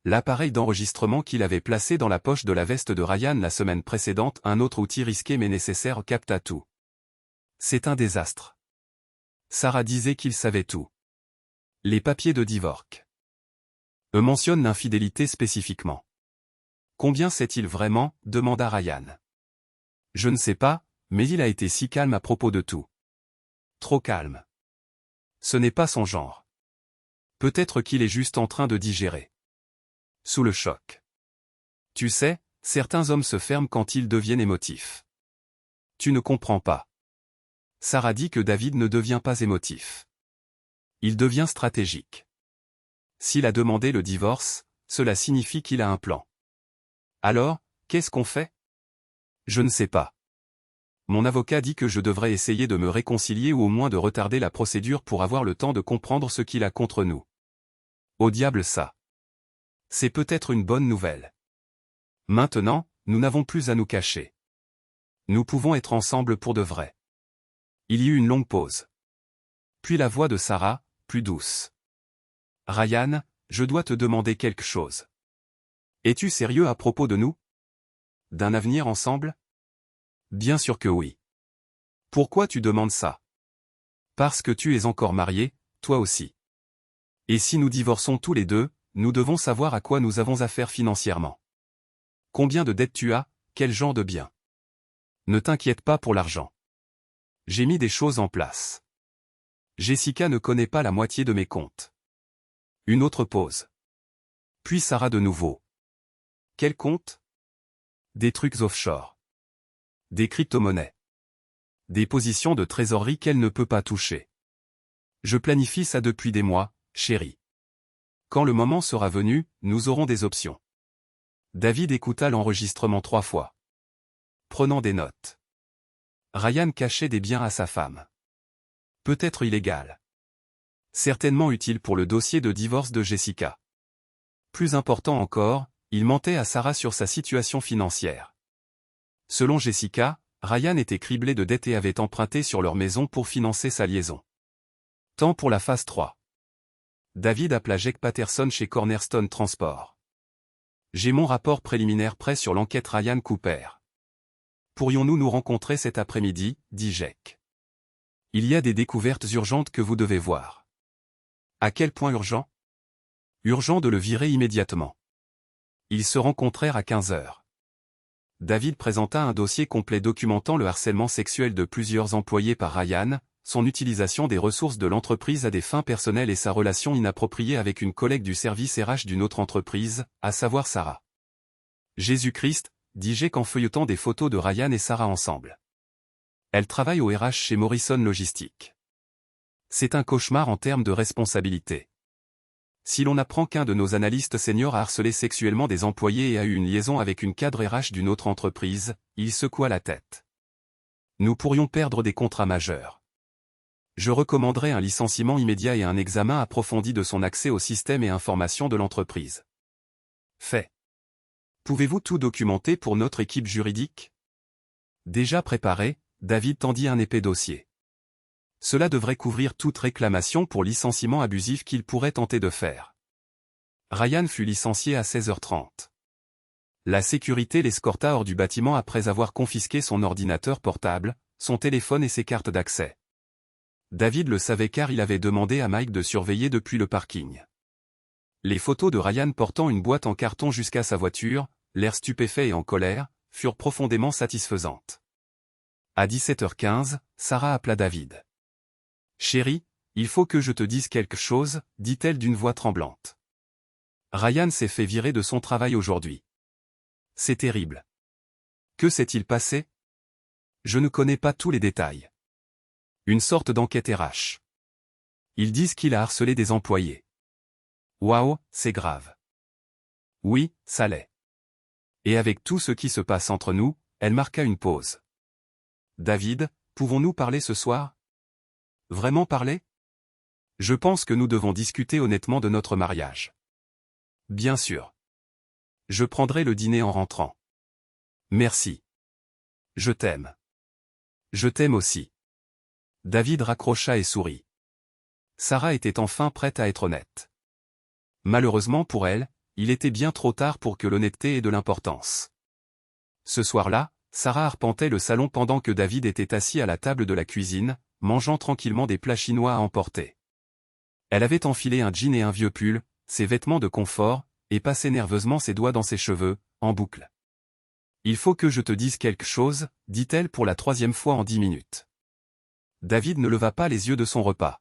L'appareil d'enregistrement qu'il avait placé dans la poche de la veste de Ryan la semaine précédente, un autre outil risqué mais nécessaire, capta tout. C'est un désastre. Sarah disait qu'il savait tout. Les papiers de divorce. Mentionne l'infidélité spécifiquement. Combien sait-il vraiment? Demanda Ryan. Je ne sais pas, mais il a été si calme à propos de tout. Trop calme. Ce n'est pas son genre. Peut-être qu'il est juste en train de digérer. Sous le choc. Tu sais, certains hommes se ferment quand ils deviennent émotifs. Tu ne comprends pas. Sarah dit que David ne devient pas émotif. Il devient stratégique. S'il a demandé le divorce, cela signifie qu'il a un plan. Alors, qu'est-ce qu'on fait? Je ne sais pas. Mon avocat dit que je devrais essayer de me réconcilier ou au moins de retarder la procédure pour avoir le temps de comprendre ce qu'il a contre nous. Au diable ça. C'est peut-être une bonne nouvelle. Maintenant, nous n'avons plus à nous cacher. Nous pouvons être ensemble pour de vrai. Il y eut une longue pause. Puis la voix de Sarah, plus douce. Ryan, je dois te demander quelque chose. Es-tu sérieux à propos de nous? D'un avenir ensemble? Bien sûr que oui. Pourquoi tu demandes ça? Parce que tu es encore marié, toi aussi. Et si nous divorçons tous les deux, nous devons savoir à quoi nous avons affaire financièrement. Combien de dettes tu as, quel genre de biens? Ne t'inquiète pas pour l'argent. J'ai mis des choses en place. Jessica ne connaît pas la moitié de mes comptes. Une autre pause. Puis Sarah de nouveau. Quel compte? Des trucs offshore. Des crypto-monnaies. Des positions de trésorerie qu'elle ne peut pas toucher. Je planifie ça depuis des mois, chérie. Quand le moment sera venu, nous aurons des options. David écouta l'enregistrement 3 fois. Prenant des notes. Ryan cachait des biens à sa femme. Peut-être illégal. Certainement utile pour le dossier de divorce de Jessica. Plus important encore, il mentait à Sarah sur sa situation financière. Selon Jessica, Ryan était criblé de dettes et avait emprunté sur leur maison pour financer sa liaison. Temps pour la phase 3. David appela Jake Patterson chez Cornerstone Transport. J'ai mon rapport préliminaire prêt sur l'enquête Ryan Cooper. Pourrions-nous nous rencontrer cet après-midi, dit Jake. Il y a des découvertes urgentes que vous devez voir. À quel point urgent? Urgent de le virer immédiatement. Ils se rencontrèrent à 15 heures. David présenta un dossier complet documentant le harcèlement sexuel de plusieurs employés par Ryan, son utilisation des ressources de l'entreprise à des fins personnelles et sa relation inappropriée avec une collègue du service RH d'une autre entreprise, à savoir Sarah. Jésus-Christ, dit Jake en feuilletant des photos de Ryan et Sarah ensemble. Elle travaille au RH chez Morrison Logistique. C'est un cauchemar en termes de responsabilité. Si l'on apprend qu'un de nos analystes seniors a harcelé sexuellement des employés et a eu une liaison avec une cadre RH d'une autre entreprise, il secoua la tête. Nous pourrions perdre des contrats majeurs. Je recommanderais un licenciement immédiat et un examen approfondi de son accès aux systèmes et informations de l'entreprise. Fait. Pouvez-vous tout documenter pour notre équipe juridique? Déjà préparé, David tendit un épais dossier. Cela devrait couvrir toute réclamation pour licenciement abusif qu'il pourrait tenter de faire. Ryan fut licencié à 16h30. La sécurité l'escorta hors du bâtiment après avoir confisqué son ordinateur portable, son téléphone et ses cartes d'accès. David le savait car il avait demandé à Mike de surveiller depuis le parking. Les photos de Ryan portant une boîte en carton jusqu'à sa voiture, l'air stupéfait et en colère, furent profondément satisfaisantes. À 17h15, Sarah appela David. « Chérie, il faut que je te dise quelque chose, dit-elle d'une voix tremblante. Ryan s'est fait virer de son travail aujourd'hui. C'est terrible. Que s'est-il passé? Je ne connais pas tous les détails. Une sorte d'enquête RH. Ils disent qu'il a harcelé des employés. Waouh, c'est grave. Oui, ça l'est. Et avec tout ce qui se passe entre nous, elle marqua une pause. David, pouvons-nous parler ce soir? Vraiment parler? Je pense que nous devons discuter honnêtement de notre mariage. Bien sûr. Je prendrai le dîner en rentrant. Merci. Je t'aime. Je t'aime aussi. David raccrocha et sourit. Sarah était enfin prête à être honnête. Malheureusement pour elle, il était bien trop tard pour que l'honnêteté ait de l'importance. Ce soir-là, Sarah arpentait le salon pendant que David était assis à la table de la cuisine, mangeant tranquillement des plats chinois à emporter. Elle avait enfilé un jean et un vieux pull, ses vêtements de confort, et passait nerveusement ses doigts dans ses cheveux, en boucle. « Il faut que je te dise quelque chose, dit-elle pour la 3e fois en 10 minutes. David ne leva pas les yeux de son repas.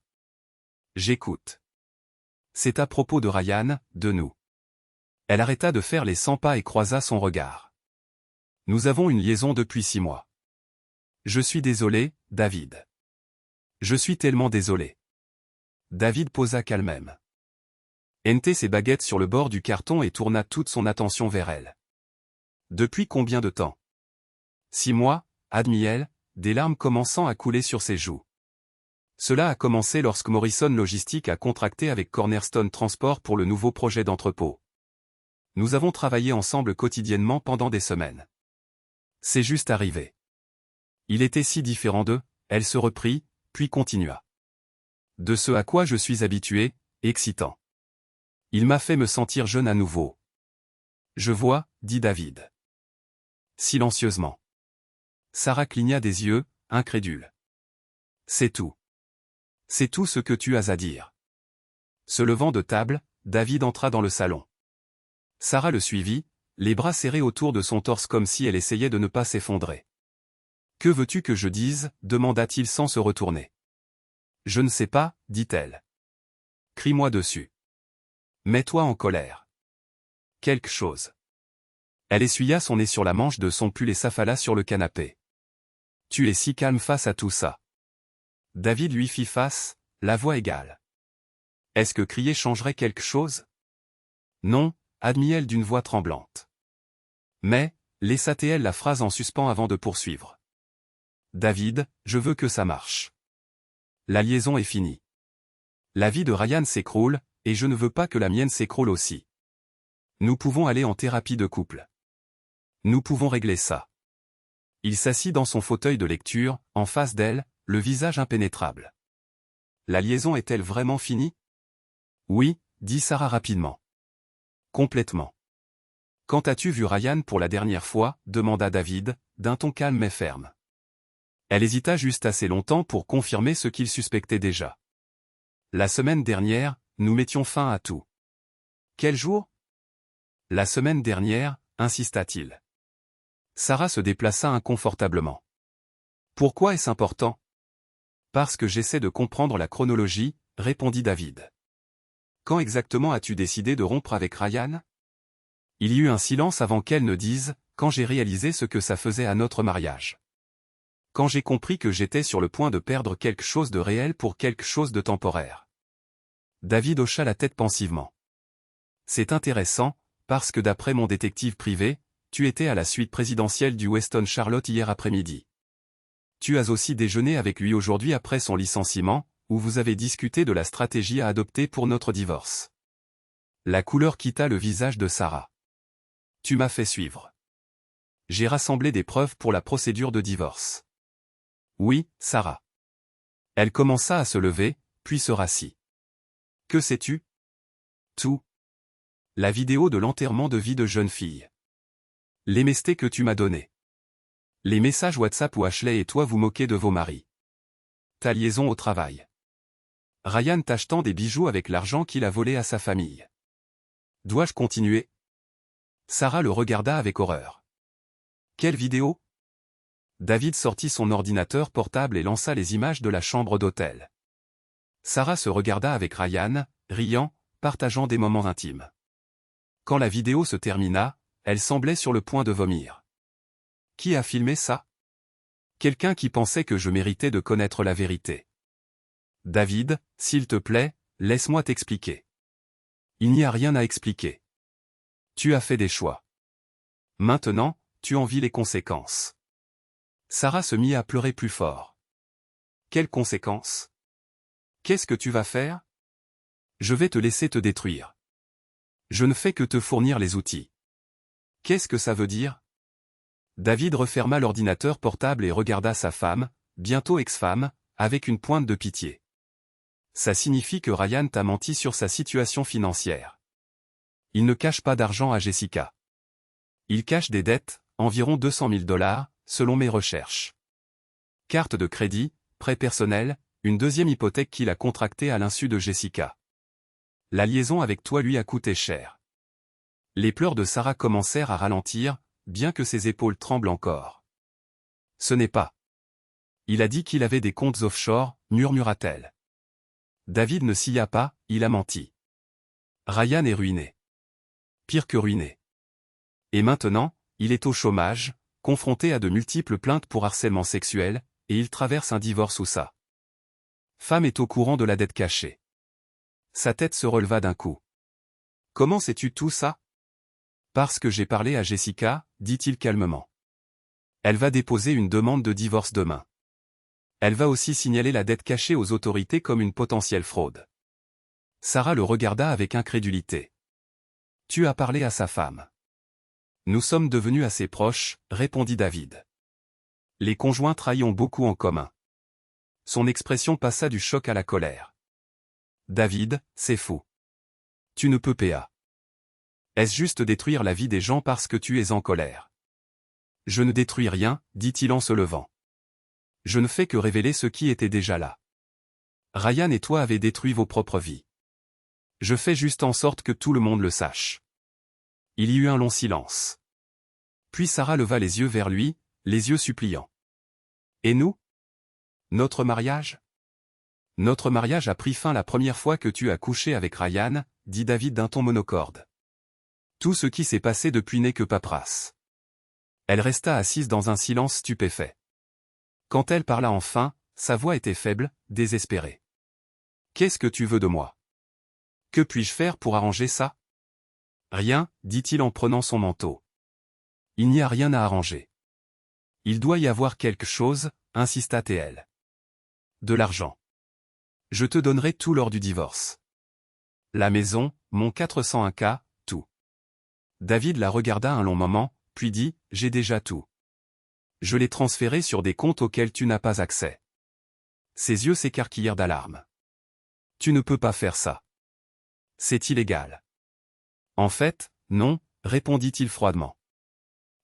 J'écoute. C'est à propos de Ryan, de nous. Elle arrêta de faire les 100 pas et croisa son regard. Nous avons une liaison depuis 6 mois. Je suis désolé, David. Je suis tellement désolé. David posa calmement. Hentait ses baguettes sur le bord du carton et tourna toute son attention vers elle. Depuis combien de temps? 6 mois, admit-elle, des larmes commençant à couler sur ses joues. Cela a commencé lorsque Morrison Logistique a contracté avec Cornerstone Transport pour le nouveau projet d'entrepôt. Nous avons travaillé ensemble quotidiennement pendant des semaines. C'est juste arrivé. Il était si différent d'eux, elle se reprit, puis continua. De ce à quoi je suis habitué, excitant. Il m'a fait me sentir jeune à nouveau. Je vois, dit David. Silencieusement. Sarah cligna des yeux, incrédule. C'est tout. C'est tout ce que tu as à dire. Se levant de table, David entra dans le salon. Sarah le suivit, les bras serrés autour de son torse comme si elle essayait de ne pas s'effondrer. Que veux-tu que je dise, demanda-t-il sans se retourner. Je ne sais pas, dit-elle. Crie-moi dessus. Mets-toi en colère. Quelque chose. Elle essuya son nez sur la manche de son pull et s'affala sur le canapé. Tu es si calme face à tout ça. David lui fit face, la voix égale. Est-ce que crier changerait quelque chose? Non, admit-elle d'une voix tremblante. Mais, laissa-t-elle la phrase en suspens avant de poursuivre. David, je veux que ça marche. La liaison est finie. La vie de Ryan s'écroule, et je ne veux pas que la mienne s'écroule aussi. Nous pouvons aller en thérapie de couple. Nous pouvons régler ça. Il s'assit dans son fauteuil de lecture, en face d'elle, le visage impénétrable. La liaison est-elle vraiment finie? Oui, dit Sarah rapidement. Complètement. Quand as-tu vu Ryan pour la dernière fois? Demanda David, d'un ton calme mais ferme. Elle hésita juste assez longtemps pour confirmer ce qu'il suspectait déjà. La semaine dernière, nous mettions fin à tout. Quel jour? La semaine dernière, insista-t-il. Sarah se déplaça inconfortablement. Pourquoi est-ce important? Parce que j'essaie de comprendre la chronologie, répondit David. Quand exactement as-tu décidé de rompre avec Ryan? Il y eut un silence avant qu'elle ne dise, quand j'ai réalisé ce que ça faisait à notre mariage. Quand j'ai compris que j'étais sur le point de perdre quelque chose de réel pour quelque chose de temporaire. David hocha la tête pensivement. C'est intéressant, parce que d'après mon détective privé, tu étais à la suite présidentielle du Weston Charlotte hier après-midi. Tu as aussi déjeuné avec lui aujourd'hui après son licenciement, où vous avez discuté de la stratégie à adopter pour notre divorce. La couleur quitta le visage de Sarah. Tu m'as fait suivre. J'ai rassemblé des preuves pour la procédure de divorce. Oui, Sarah. Elle commença à se lever, puis se rassit. Que sais-tu? Tout. La vidéo de l'enterrement de vie de jeune fille. Les MST que tu m'as donnés. Les messages WhatsApp où Ashley et toi vous moquez de vos maris. Ta liaison au travail. Ryan t'achetant des bijoux avec l'argent qu'il a volé à sa famille. Dois-je continuer? Sarah le regarda avec horreur. Quelle vidéo? David sortit son ordinateur portable et lança les images de la chambre d'hôtel. Sarah se regarda avec Ryan, riant, partageant des moments intimes. Quand la vidéo se termina, elle semblait sur le point de vomir. Qui a filmé ça? Quelqu'un qui pensait que je méritais de connaître la vérité. David, s'il te plaît, laisse-moi t'expliquer. Il n'y a rien à expliquer. Tu as fait des choix. Maintenant, tu en vis les conséquences. Sarah se mit à pleurer plus fort. Quelles conséquences? Qu'est-ce que tu vas faire? Je vais te laisser te détruire. Je ne fais que te fournir les outils. Qu'est-ce que ça veut dire? David referma l'ordinateur portable et regarda sa femme, bientôt ex-femme, avec une pointe de pitié. Ça signifie que Ryan t'a menti sur sa situation financière. Il ne cache pas d'argent à Jessica. Il cache des dettes, environ 200 000 $, selon mes recherches. Carte de crédit, prêt personnel, une deuxième hypothèque qu'il a contractée à l'insu de Jessica. La liaison avec toi lui a coûté cher. Les pleurs de Sarah commencèrent à ralentir, bien que ses épaules tremblent encore. Ce n'est pas. Il a dit qu'il avait des comptes offshore, murmura-t-elle. David ne s'y a pas, il a menti. Ryan est ruiné. Pire que ruiné. Et maintenant, il est au chômage, confronté à de multiples plaintes pour harcèlement sexuel, et il traverse un divorce ou ça. Femme est au courant de la dette cachée. Sa tête se releva d'un coup. Comment sais-tu tout ça? Parce que j'ai parlé à Jessica, dit-il calmement. Elle va déposer une demande de divorce demain. Elle va aussi signaler la dette cachée aux autorités comme une potentielle fraude. Sarah le regarda avec incrédulité. Tu as parlé à sa femme. Nous sommes devenus assez proches, répondit David. Les conjoints trahis ont beaucoup en commun. Son expression passa du choc à la colère. David, c'est fou. Tu ne peux pas. Est-ce juste détruire la vie des gens parce que tu es en colère? Je ne détruis rien, dit-il en se levant. Je ne fais que révéler ce qui était déjà là. Ryan et toi avez détruit vos propres vies. Je fais juste en sorte que tout le monde le sache. Il y eut un long silence. Puis Sarah leva les yeux vers lui, les yeux suppliants. Et nous? Notre mariage? Notre mariage a pris fin la première fois que tu as couché avec Ryan, dit David d'un ton monocorde. Tout ce qui s'est passé depuis n'est que paperasse. Elle resta assise dans un silence stupéfait. Quand elle parla enfin, sa voix était faible, désespérée. Qu'est-ce que tu veux de moi? Que puis-je faire pour arranger ça? Rien, dit-il en prenant son manteau. Il n'y a rien à arranger. Il doit y avoir quelque chose, insista TL. De l'argent. Je te donnerai tout lors du divorce. La maison, mon 401K, tout. David la regarda un long moment, puis dit, j'ai déjà tout. Je l'ai transféré sur des comptes auxquels tu n'as pas accès. Ses yeux s'écarquillèrent d'alarme. Tu ne peux pas faire ça. C'est illégal. En fait, non, répondit-il froidement.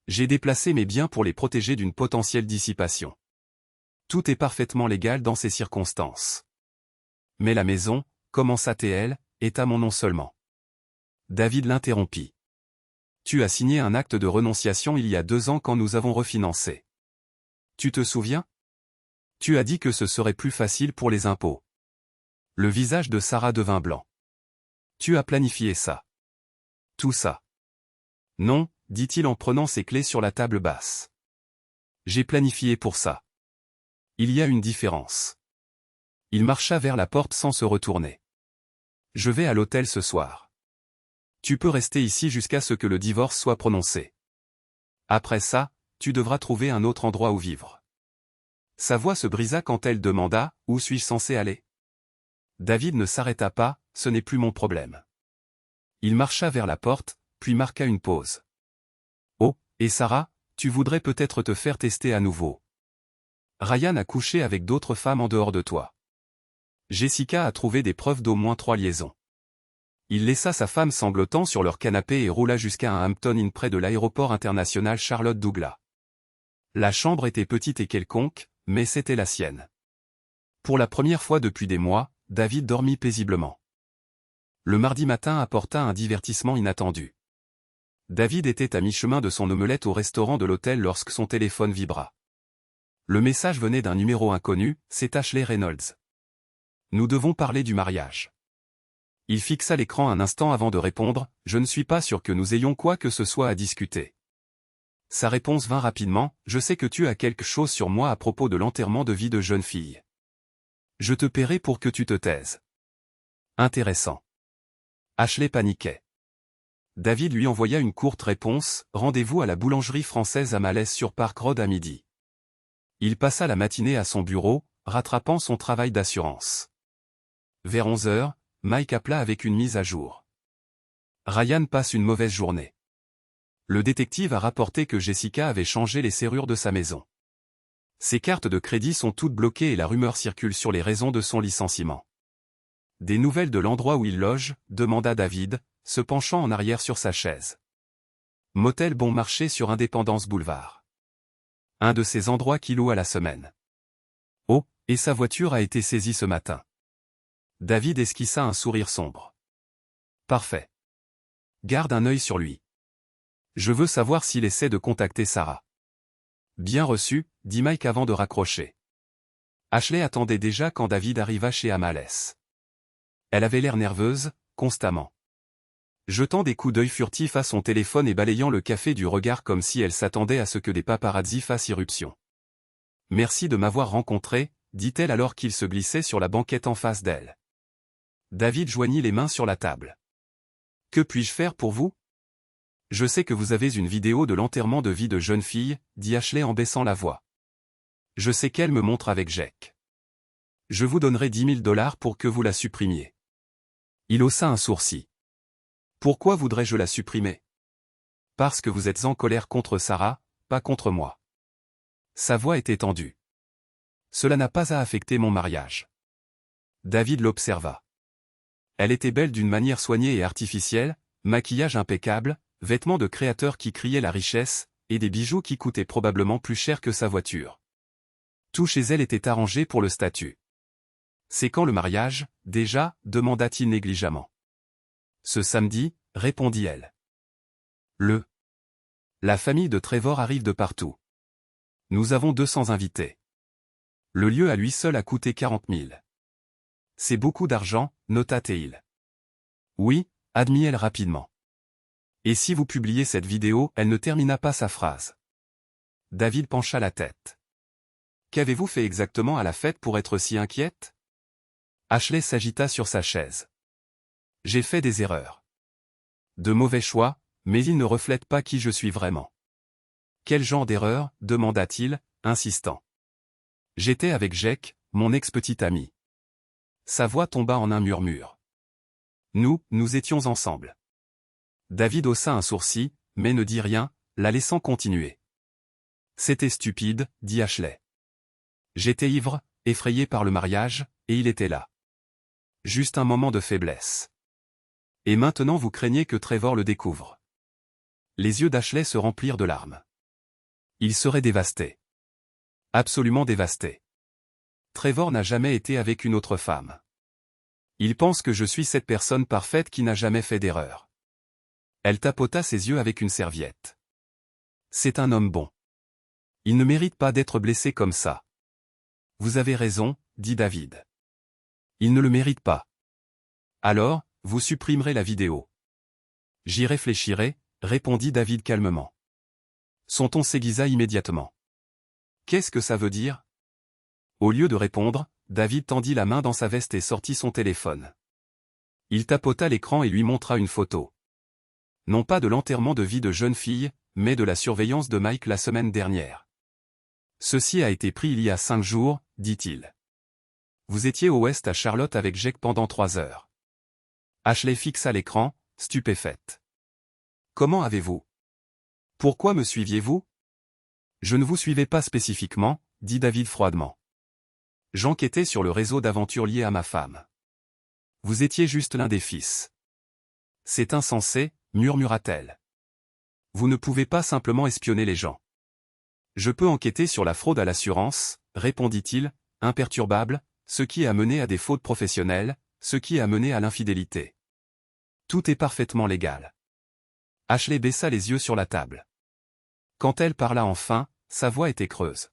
J'ai déplacé mes biens pour les protéger d'une potentielle dissipation. Tout est parfaitement légal dans ces circonstances. Mais la maison, commença TL, est à mon nom seulement. David l'interrompit. Tu as signé un acte de renonciation il y a 2 ans quand nous avons refinancé. Tu te souviens? Tu as dit que ce serait plus facile pour les impôts. Le visage de Sarah devint blanc. Tu as planifié ça. Tout ça. Non, dit-il en prenant ses clés sur la table basse. J'ai planifié pour ça. Il y a une différence. Il marcha vers la porte sans se retourner. Je vais à l'hôtel ce soir. Tu peux rester ici jusqu'à ce que le divorce soit prononcé. Après ça, tu devras trouver un autre endroit où vivre. Sa voix se brisa quand elle demanda, où suis-je censé aller? David ne s'arrêta pas, ce n'est plus mon problème. Il marcha vers la porte, puis marqua une pause. Oh, et Sarah, tu voudrais peut-être te faire tester à nouveau. Ryan a couché avec d'autres femmes en dehors de toi. Jessica a trouvé des preuves d'au moins 3 liaisons. Il laissa sa femme sanglotant sur leur canapé et roula jusqu'à un Hampton Inn près de l'aéroport international Charlotte Douglas. La chambre était petite et quelconque, mais c'était la sienne. Pour la première fois depuis des mois, David dormit paisiblement. Le mardi matin apporta un divertissement inattendu. David était à mi-chemin de son omelette au restaurant de l'hôtel lorsque son téléphone vibra. Le message venait d'un numéro inconnu, c'est Ashley Reynolds. Nous devons parler du mariage. Il fixa l'écran un instant avant de répondre, je ne suis pas sûr que nous ayons quoi que ce soit à discuter. Sa réponse vint rapidement, je sais que tu as quelque chose sur moi à propos de l'enterrement de vie de jeune fille. Je te paierai pour que tu te taises. Intéressant. Ashley paniquait. David lui envoya une courte réponse, rendez-vous à la boulangerie française à Malaise sur Park Road à midi. Il passa la matinée à son bureau, rattrapant son travail d'assurance. Vers 11 heures, Mike appela avec une mise à jour. Ryan passe une mauvaise journée. Le détective a rapporté que Jessica avait changé les serrures de sa maison. Ses cartes de crédit sont toutes bloquées et la rumeur circule sur les raisons de son licenciement. Des nouvelles de l'endroit où il loge, demanda David, se penchant en arrière sur sa chaise. Motel Bon Marché sur Indépendance Boulevard. Un de ces endroits qu'il loue à la semaine. Oh, et sa voiture a été saisie ce matin. David esquissa un sourire sombre. Parfait. Garde un œil sur lui. Je veux savoir s'il essaie de contacter Sarah. Bien reçu, dit Mike avant de raccrocher. Ashley attendait déjà quand David arriva chez Amales. Elle avait l'air nerveuse, constamment. Jetant des coups d'œil furtifs à son téléphone et balayant le café du regard comme si elle s'attendait à ce que des paparazzi fassent irruption. « Merci de m'avoir rencontré », dit-elle alors qu'il se glissait sur la banquette en face d'elle. David joignit les mains sur la table. « Que puis-je faire pour vous ? » « Je sais que vous avez une vidéo de l'enterrement de vie de jeune fille, dit Ashley en baissant la voix. Je sais qu'elle me montre avec Jake. Je vous donnerai 10 000 $ pour que vous la supprimiez. Il haussa un sourcil. Pourquoi voudrais-je la supprimer? Parce que vous êtes en colère contre Sarah, pas contre moi. Sa voix était tendue. Cela n'a pas à affecter mon mariage. David l'observa. Elle était belle d'une manière soignée et artificielle, maquillage impeccable, vêtements de créateur qui criaient la richesse, et des bijoux qui coûtaient probablement plus cher que sa voiture. Tout chez elle était arrangé pour le statut. C'est quand le mariage, déjà, demanda-t-il négligemment. Ce samedi, répondit-elle. La famille de Trevor arrive de partout. Nous avons 200 invités. Le lieu à lui seul a coûté 40 000. C'est beaucoup d'argent, nota-t-il. Oui, admit-elle rapidement. Et si vous publiez cette vidéo, elle ne termina pas sa phrase. David pencha la tête. Qu'avez-vous fait exactement à la fête pour être si inquiète? Ashley s'agita sur sa chaise. J'ai fait des erreurs. De mauvais choix, mais ils ne reflètent pas qui je suis vraiment. Quel genre d'erreur, demanda-t-il, insistant. J'étais avec Jake, mon ex-petit ami. Sa voix tomba en un murmure. Nous étions ensemble. David haussa un sourcil, mais ne dit rien, la laissant continuer. C'était stupide, dit Ashley. J'étais ivre, effrayé par le mariage, et il était là. Juste un moment de faiblesse. Et maintenant vous craignez que Trevor le découvre. Les yeux d'Ashley se remplirent de larmes. Il serait dévasté. Absolument dévasté. Trevor n'a jamais été avec une autre femme. Il pense que je suis cette personne parfaite qui n'a jamais fait d'erreur. Elle tapota ses yeux avec une serviette. C'est un homme bon. Il ne mérite pas d'être blessé comme ça. Vous avez raison, dit David. Il ne le mérite pas. Alors, vous supprimerez la vidéo. J'y réfléchirai, répondit David calmement. Son ton s'aiguisa immédiatement. Qu'est-ce que ça veut dire? Au lieu de répondre, David tendit la main dans sa veste et sortit son téléphone. Il tapota l'écran et lui montra une photo. Non pas de l'enterrement de vie de jeune fille, mais de la surveillance de Mike la semaine dernière. Ceci a été pris il y a 5 jours, dit-il. Vous étiez au Ouest à Charlotte avec Jake pendant 3 heures. Ashley fixa l'écran, stupéfaite. Comment avez-vous? Pourquoi me suiviez-vous? Je ne vous suivais pas spécifiquement, dit David froidement. J'enquêtais sur le réseau d'aventures lié à ma femme. Vous étiez juste l'un des fils. C'est insensé, murmura-t-elle. Vous ne pouvez pas simplement espionner les gens. Je peux enquêter sur la fraude à l'assurance, répondit-il, imperturbable, ce qui a mené à des fautes professionnelles, ce qui a mené à l'infidélité. Tout est parfaitement légal. Ashley baissa les yeux sur la table. Quand elle parla enfin, sa voix était creuse.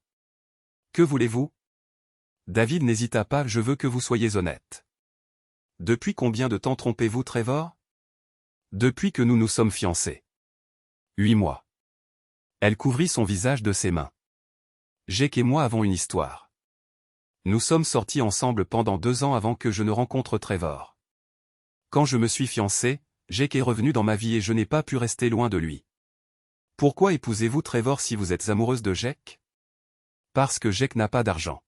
Que voulez-vous? David n'hésita pas, je veux que vous soyez honnête. Depuis combien de temps trompez-vous Trevor? Depuis que nous nous sommes fiancés. 8 mois. Elle couvrit son visage de ses mains. Jake et moi avons une histoire. Nous sommes sortis ensemble pendant 2 ans avant que je ne rencontre Trevor. Quand je me suis fiancé, Jake est revenu dans ma vie et je n'ai pas pu rester loin de lui. Pourquoi épousez-vous Trevor si vous êtes amoureuse de Jake? Parce que Jake n'a pas d'argent.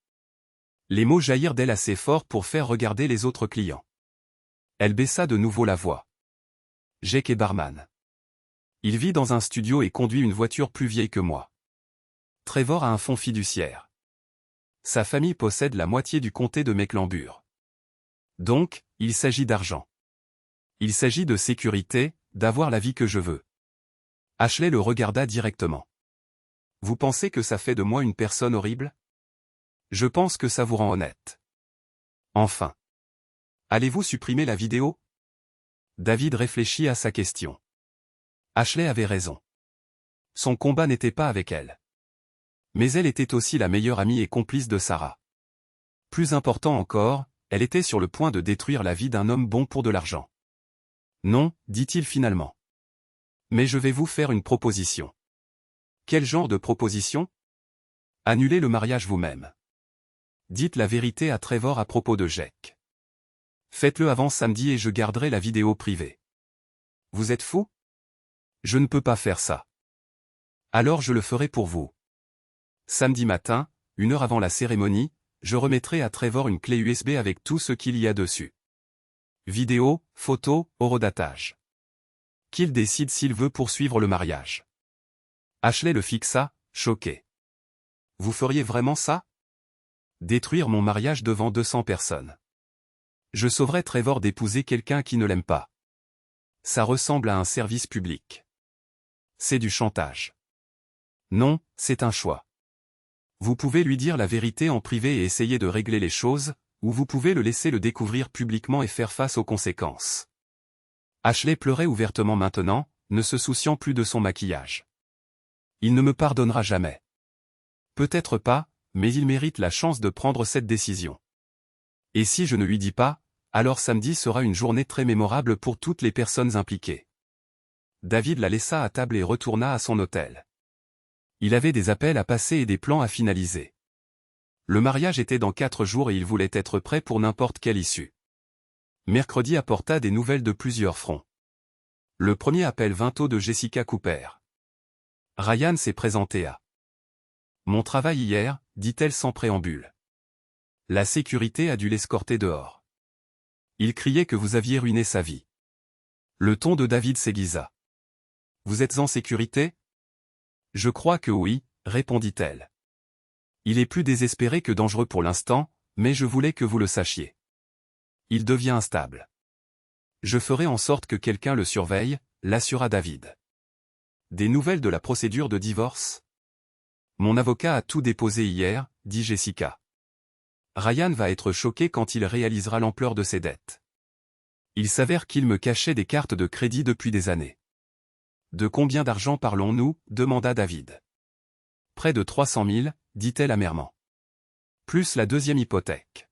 Les mots jaillirent d'elle assez fort pour faire regarder les autres clients. Elle baissa de nouveau la voix. Jake est barman. Il vit dans un studio et conduit une voiture plus vieille que moi. Trevor a un fonds fiduciaire. Sa famille possède la moitié du comté de Mecklembourg. Donc, il s'agit d'argent. Il s'agit de sécurité, d'avoir la vie que je veux. Ashley le regarda directement. Vous pensez que ça fait de moi une personne horrible? Je pense que ça vous rend honnête. Enfin. Allez-vous supprimer la vidéo? David réfléchit à sa question. Ashley avait raison. Son combat n'était pas avec elle. Mais elle était aussi la meilleure amie et complice de Sarah. Plus important encore, elle était sur le point de détruire la vie d'un homme bon pour de l'argent. Non, dit-il finalement. Mais je vais vous faire une proposition. Quel genre de proposition? Annulez le mariage vous-même. Dites la vérité à Trevor à propos de Jake. Faites-le avant samedi et je garderai la vidéo privée. Vous êtes fou? Je ne peux pas faire ça. Alors je le ferai pour vous. Samedi matin, 1 heure avant la cérémonie, je remettrai à Trevor une clé USB avec tout ce qu'il y a dessus. Vidéo, photos, horodatage. Qu'il décide s'il veut poursuivre le mariage. Ashley le fixa, choqué. Vous feriez vraiment ça? Détruire mon mariage devant 200 personnes. Je sauverais Trevor d'épouser quelqu'un qui ne l'aime pas. Ça ressemble à un service public. C'est du chantage. Non, c'est un choix. Vous pouvez lui dire la vérité en privé et essayer de régler les choses, ou vous pouvez le laisser le découvrir publiquement et faire face aux conséquences. Ashley pleurait ouvertement maintenant, ne se souciant plus de son maquillage. Il ne me pardonnera jamais. Peut-être pas, mais il mérite la chance de prendre cette décision. Et si je ne lui dis pas, alors samedi sera une journée très mémorable pour toutes les personnes impliquées. David la laissa à table et retourna à son hôtel. Il avait des appels à passer et des plans à finaliser. Le mariage était dans 4 jours et il voulait être prêt pour n'importe quelle issue. Mercredi apporta des nouvelles de plusieurs fronts. Le premier appel vint au de Jessica Cooper. Ryan s'est présenté à mon travail hier, dit-elle sans préambule. La sécurité a dû l'escorter dehors. Il criait que vous aviez ruiné sa vie. Le ton de David s'aiguisa. Vous êtes en sécurité? Je crois que oui, répondit-elle. Il est plus désespéré que dangereux pour l'instant, mais je voulais que vous le sachiez. Il devient instable. Je ferai en sorte que quelqu'un le surveille, l'assura David. Des nouvelles de la procédure de divorce? Mon avocat a tout déposé hier, dit Jessica. Ryan va être choqué quand il réalisera l'ampleur de ses dettes. Il s'avère qu'il me cachait des cartes de crédit depuis des années. De combien d'argent parlons-nous? Demanda David. Près de 300 000, dit-elle amèrement. Plus la deuxième hypothèque.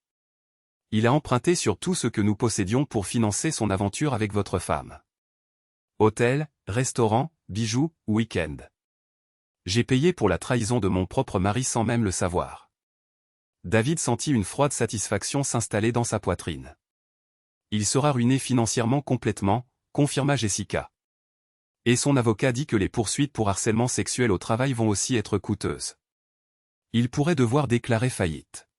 Il a emprunté sur tout ce que nous possédions pour financer son aventure avec votre femme. Hôtel, restaurant, bijoux, week-end. J'ai payé pour la trahison de mon propre mari sans même le savoir. David sentit une froide satisfaction s'installer dans sa poitrine. Il sera ruiné financièrement complètement, confirma Jessica. Et son avocat dit que les poursuites pour harcèlement sexuel au travail vont aussi être coûteuses. Il pourrait devoir déclarer faillite.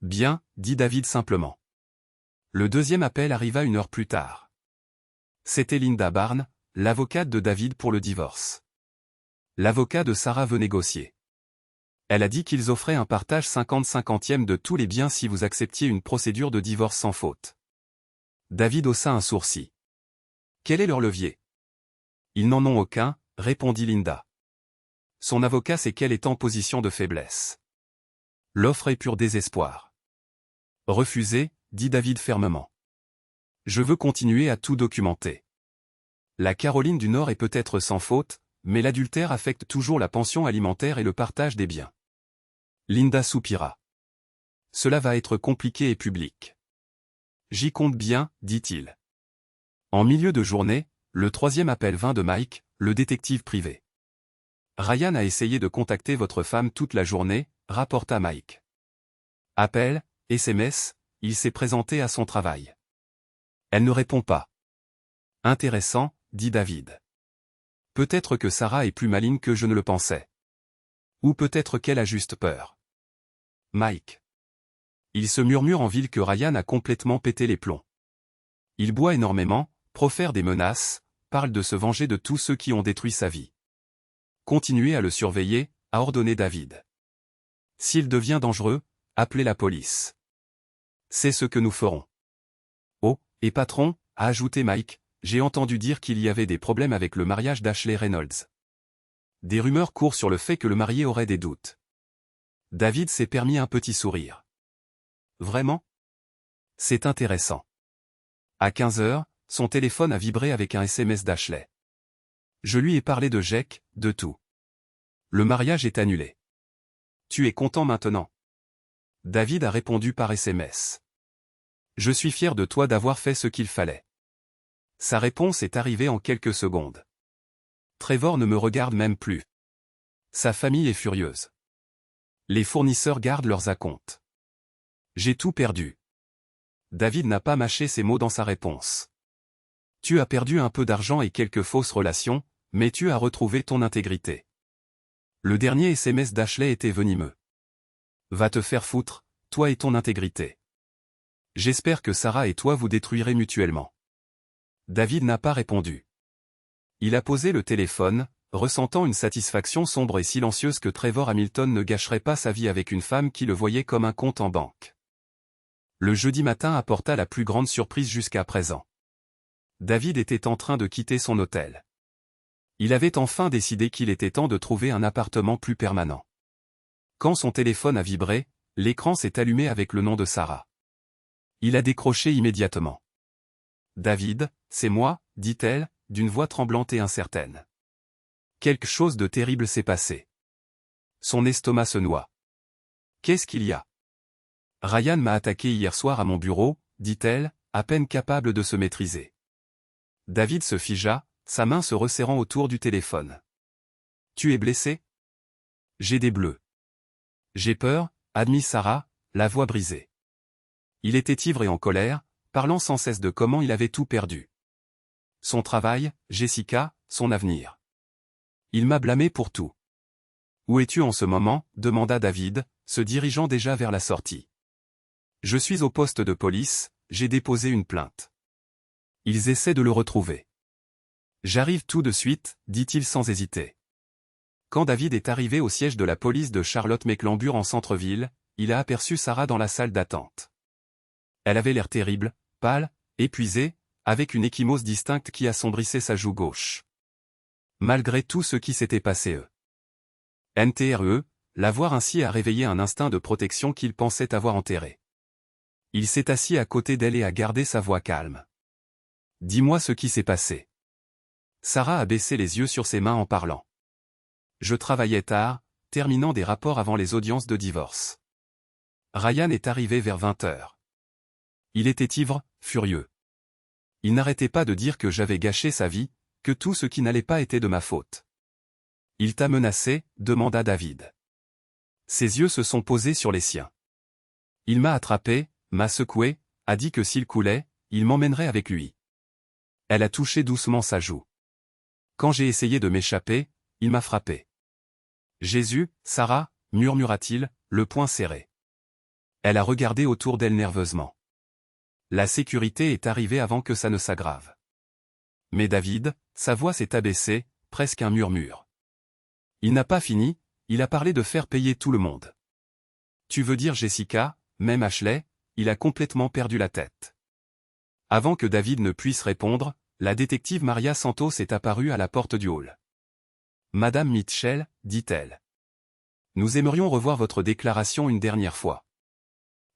Bien, dit David simplement. Le deuxième appel arriva 1 heure plus tard. C'était Linda Barnes, l'avocate de David pour le divorce. L'avocat de Sarah veut négocier. Elle a dit qu'ils offraient un partage 50-50e de tous les biens si vous acceptiez une procédure de divorce sans faute. David haussa un sourcil. Quel est leur levier? Ils n'en ont aucun, répondit Linda. Son avocat sait qu'elle est en position de faiblesse. L'offre est pur désespoir. Refusé, dit David fermement. Je veux continuer à tout documenter. La Caroline du Nord est peut-être sans faute, mais l'adultère affecte toujours la pension alimentaire et le partage des biens. Linda soupira. Cela va être compliqué et public. J'y compte bien, dit-il. En milieu de journée, le troisième appel vint de Mike, le détective privé. Ryan a essayé de contacter votre femme toute la journée, rapporta Mike. Appel, SMS, il s'est présenté à son travail. Elle ne répond pas. Intéressant, dit David. Peut-être que Sarah est plus maligne que je ne le pensais. Ou peut-être qu'elle a juste peur. Mike. Il se murmure en ville que Ryan a complètement pété les plombs. Il boit énormément, profère des menaces, parle de se venger de tous ceux qui ont détruit sa vie. Continuez à le surveiller, a ordonné David. S'il devient dangereux, appelez la police. C'est ce que nous ferons. Oh, et patron, a ajouté Mike, j'ai entendu dire qu'il y avait des problèmes avec le mariage d'Ashley Reynolds. Des rumeurs courent sur le fait que le marié aurait des doutes. David s'est permis un petit sourire. Vraiment? C'est intéressant. À 15 heures, son téléphone a vibré avec un SMS d'Ashley. Je lui ai parlé de Jake, de tout. Le mariage est annulé. Tu es content maintenant? David a répondu par SMS. Je suis fier de toi d'avoir fait ce qu'il fallait. Sa réponse est arrivée en quelques secondes. Trevor ne me regarde même plus. Sa famille est furieuse. Les fournisseurs gardent leurs acomptes. J'ai tout perdu. David n'a pas mâché ses mots dans sa réponse. Tu as perdu un peu d'argent et quelques fausses relations, mais tu as retrouvé ton intégrité. Le dernier SMS d'Ashley était venimeux. Va te faire foutre, toi et ton intégrité. J'espère que Sarah et toi vous détruirez mutuellement. David n'a pas répondu. Il a posé le téléphone, ressentant une satisfaction sombre et silencieuse que Trevor Hamilton ne gâcherait pas sa vie avec une femme qui le voyait comme un compte en banque. Le jeudi matin apporta la plus grande surprise jusqu'à présent. David était en train de quitter son hôtel. Il avait enfin décidé qu'il était temps de trouver un appartement plus permanent. Quand son téléphone a vibré, l'écran s'est allumé avec le nom de Sarah. Il a décroché immédiatement. « David, c'est moi, dit-elle, d'une voix tremblante et incertaine. Quelque chose de terrible s'est passé. Son estomac se noie. Qu'est-ce qu'il y a? Ryan m'a attaqué hier soir à mon bureau, dit-elle, à peine capable de se maîtriser. David se figea, sa main se resserrant autour du téléphone. Tu es blessé? J'ai des bleus. J'ai peur, admit Sarah, la voix brisée. Il était ivre et en colère, parlant sans cesse de comment il avait tout perdu. Son travail, Jessica, son avenir. Il m'a blâmé pour tout. Où es-tu en ce moment? Demanda David, se dirigeant déjà vers la sortie. Je suis au poste de police, j'ai déposé une plainte. Ils essaient de le retrouver. J'arrive tout de suite, dit-il sans hésiter. Quand David est arrivé au siège de la police de Charlotte-Mecklenburg en centre-ville, il a aperçu Sarah dans la salle d'attente. Elle avait l'air terrible, pâle, épuisée, avec une ecchymose distincte qui assombrissait sa joue gauche. Malgré tout ce qui s'était passé, la voir ainsi a réveillé un instinct de protection qu'il pensait avoir enterré. Il s'est assis à côté d'elle et a gardé sa voix calme. Dis-moi ce qui s'est passé. Sarah a baissé les yeux sur ses mains en parlant. Je travaillais tard, terminant des rapports avant les audiences de divorce. Ryan est arrivé vers 20 heures. Il était ivre, furieux. Il n'arrêtait pas de dire que j'avais gâché sa vie, que tout ce qui n'allait pas était de ma faute. Il t'a menacé? Demanda David. Ses yeux se sont posés sur les siens. Il m'a attrapé, m'a secoué, a dit que s'il coulait, il m'emmènerait avec lui. Elle a touché doucement sa joue. Quand j'ai essayé de m'échapper, il m'a frappé. Jésus, Sarah, murmura-t-il, le poing serré. Elle a regardé autour d'elle nerveusement. La sécurité est arrivée avant que ça ne s'aggrave. Mais David, sa voix s'est abaissée, presque un murmure. Il n'a pas fini, il a parlé de faire payer tout le monde. Tu veux dire Jessica, même Ashley? Il a complètement perdu la tête. Avant que David ne puisse répondre, la détective Maria Santos est apparue à la porte du hall. Madame Mitchell, dit-elle. Nous aimerions revoir votre déclaration une dernière fois.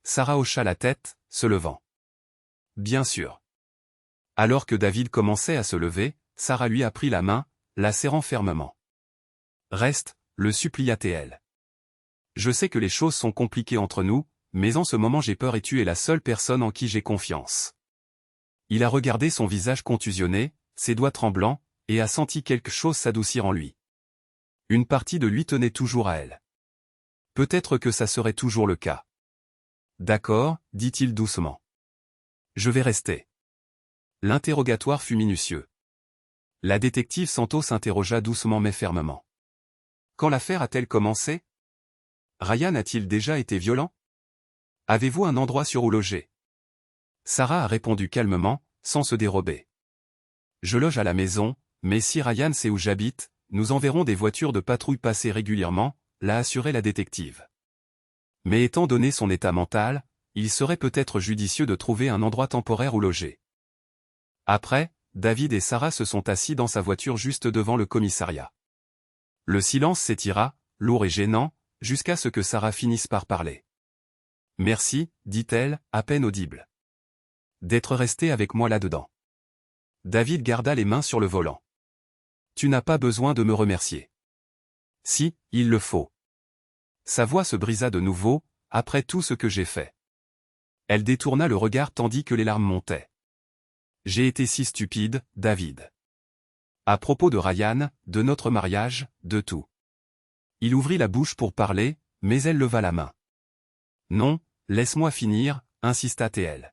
Sarah hocha la tête, se levant. Bien sûr. Alors que David commençait à se lever, Sarah lui a pris la main, la serrant fermement. Reste, le supplia-t-elle. Je sais que les choses sont compliquées entre nous, mais en ce moment j'ai peur et tu es la seule personne en qui j'ai confiance. Il a regardé son visage contusionné, ses doigts tremblants, et a senti quelque chose s'adoucir en lui. Une partie de lui tenait toujours à elle. Peut-être que ça serait toujours le cas. D'accord, dit-il doucement. Je vais rester. L'interrogatoire fut minutieux. La détective Santos interrogea doucement mais fermement. Quand l'affaire a-t-elle commencé? Ryan a-t-il déjà été violent? Avez-vous un endroit sûr où loger? Sarah a répondu calmement, sans se dérober. Je loge à la maison, mais si Ryan sait où j'habite, nous enverrons des voitures de patrouille passer régulièrement, l'a assuré la détective. Mais étant donné son état mental, il serait peut-être judicieux de trouver un endroit temporaire où loger. Après, David et Sarah se sont assis dans sa voiture juste devant le commissariat. Le silence s'étira, lourd et gênant, jusqu'à ce que Sarah finisse par parler. « Merci, dit-elle, à peine audible. D'être resté avec moi là-dedans. » David garda les mains sur le volant. « Tu n'as pas besoin de me remercier. »« Si, il le faut. » Sa voix se brisa de nouveau, après tout ce que j'ai fait. Elle détourna le regard tandis que les larmes montaient. « J'ai été si stupide, David. À propos de Ryan, de notre mariage, de tout. » Il ouvrit la bouche pour parler, mais elle leva la main. « Non, laisse-moi finir, insista-t-elle.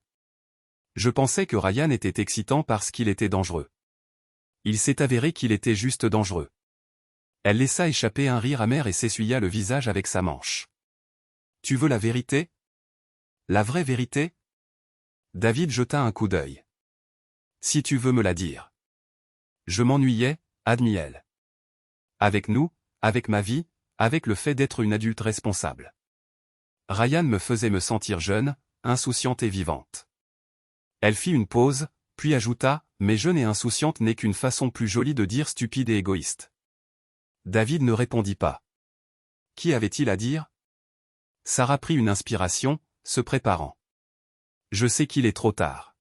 Je pensais que Ryan était excitant parce qu'il était dangereux. Il s'est avéré qu'il était juste dangereux. » Elle laissa échapper un rire amer et s'essuya le visage avec sa manche. « Tu veux la vérité? La vraie vérité? » David jeta un coup d'œil. « Si tu veux me la dire. » Je m'ennuyais, admit-elle. Avec nous, avec ma vie, avec le fait d'être une adulte responsable. Ryan me faisait me sentir jeune, insouciante et vivante. Elle fit une pause, puis ajouta, mais jeune et insouciante n'est qu'une façon plus jolie de dire stupide et égoïste. David ne répondit pas. Qui avait-il à dire? Sarah prit une inspiration, se préparant. Je sais qu'il est trop tard.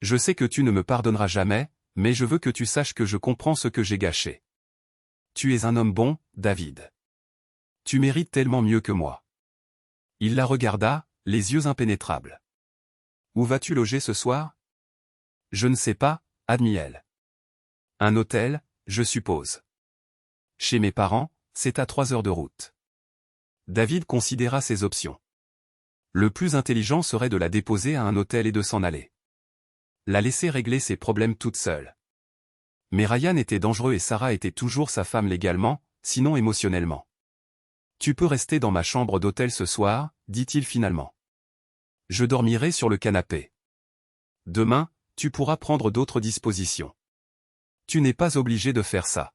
Je sais que tu ne me pardonneras jamais, mais je veux que tu saches que je comprends ce que j'ai gâché. Tu es un homme bon, David. Tu mérites tellement mieux que moi. Il la regarda, les yeux impénétrables. Où vas-tu loger ce soir? Je ne sais pas, admit-elle. Un hôtel, je suppose. Chez mes parents, c'est à 3 heures de route. David considéra ses options. Le plus intelligent serait de la déposer à un hôtel et de s'en aller. La laisser régler ses problèmes toute seule. Mais Ryan était dangereux et Sarah était toujours sa femme légalement, sinon émotionnellement. Tu peux rester dans ma chambre d'hôtel ce soir, dit-il finalement. Je dormirai sur le canapé. Demain, tu pourras prendre d'autres dispositions. Tu n'es pas obligé de faire ça.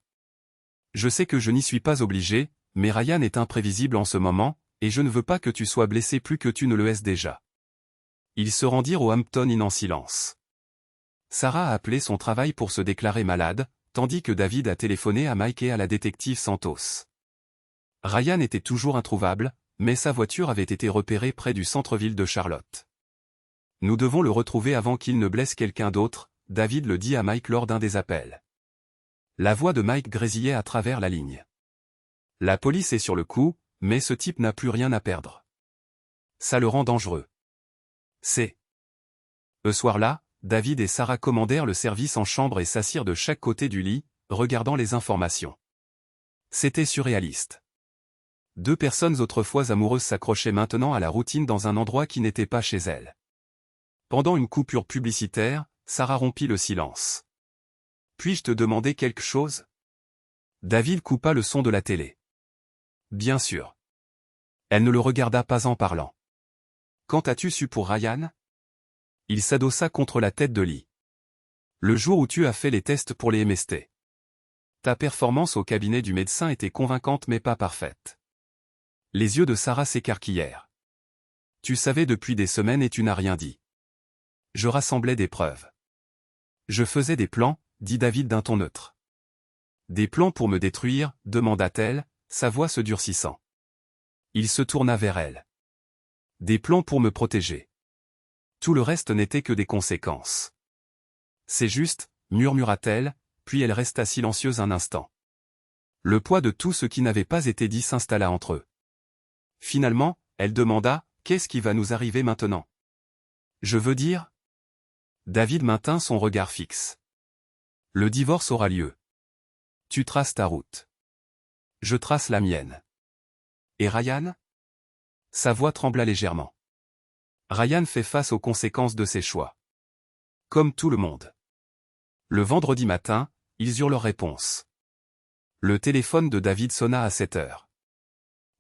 Je sais que je n'y suis pas obligé, mais Ryan est imprévisible en ce moment, et je ne veux pas que tu sois blessé plus que tu ne le es déjà. Ils se rendirent au Hampton Inn en silence. Sarah a appelé son travail pour se déclarer malade, tandis que David a téléphoné à Mike et à la détective Santos. Ryan était toujours introuvable, mais sa voiture avait été repérée près du centre-ville de Charlotte. Nous devons le retrouver avant qu'il ne blesse quelqu'un d'autre, David le dit à Mike lors d'un des appels. La voix de Mike grésillait à travers la ligne. La police est sur le coup, mais ce type n'a plus rien à perdre. Ça le rend dangereux. Ce soir-là, David et Sarah commandèrent le service en chambre et s'assirent de chaque côté du lit, regardant les informations. C'était surréaliste. Deux personnes autrefois amoureuses s'accrochaient maintenant à la routine dans un endroit qui n'était pas chez elles. Pendant une coupure publicitaire, Sarah rompit le silence. « Puis-je te demander quelque chose ?» David coupa le son de la télé. « Bien sûr. » Elle ne le regarda pas en parlant. « Quand as-tu su pour Ryan ?» Il s'adossa contre la tête de lit. « Le jour où tu as fait les tests pour les MST. Ta performance au cabinet du médecin était convaincante mais pas parfaite. » Les yeux de Sarah s'écarquillèrent. « Tu savais depuis des semaines et tu n'as rien dit. » Je rassemblais des preuves. Je faisais des plans, dit David d'un ton neutre. Des plans pour me détruire, demanda-t-elle, sa voix se durcissant. Il se tourna vers elle. Des plans pour me protéger. Tout le reste n'était que des conséquences. C'est juste, murmura-t-elle, puis elle resta silencieuse un instant. Le poids de tout ce qui n'avait pas été dit s'installa entre eux. Finalement, elle demanda, qu'est-ce qui va nous arriver maintenant? Je veux dire? David maintint son regard fixe. Le divorce aura lieu. Tu traces ta route. Je trace la mienne. Et Ryan? Sa voix trembla légèrement. Ryan fait face aux conséquences de ses choix. Comme tout le monde. Le vendredi matin, ils eurent leur réponse. Le téléphone de David sonna à 7 heures.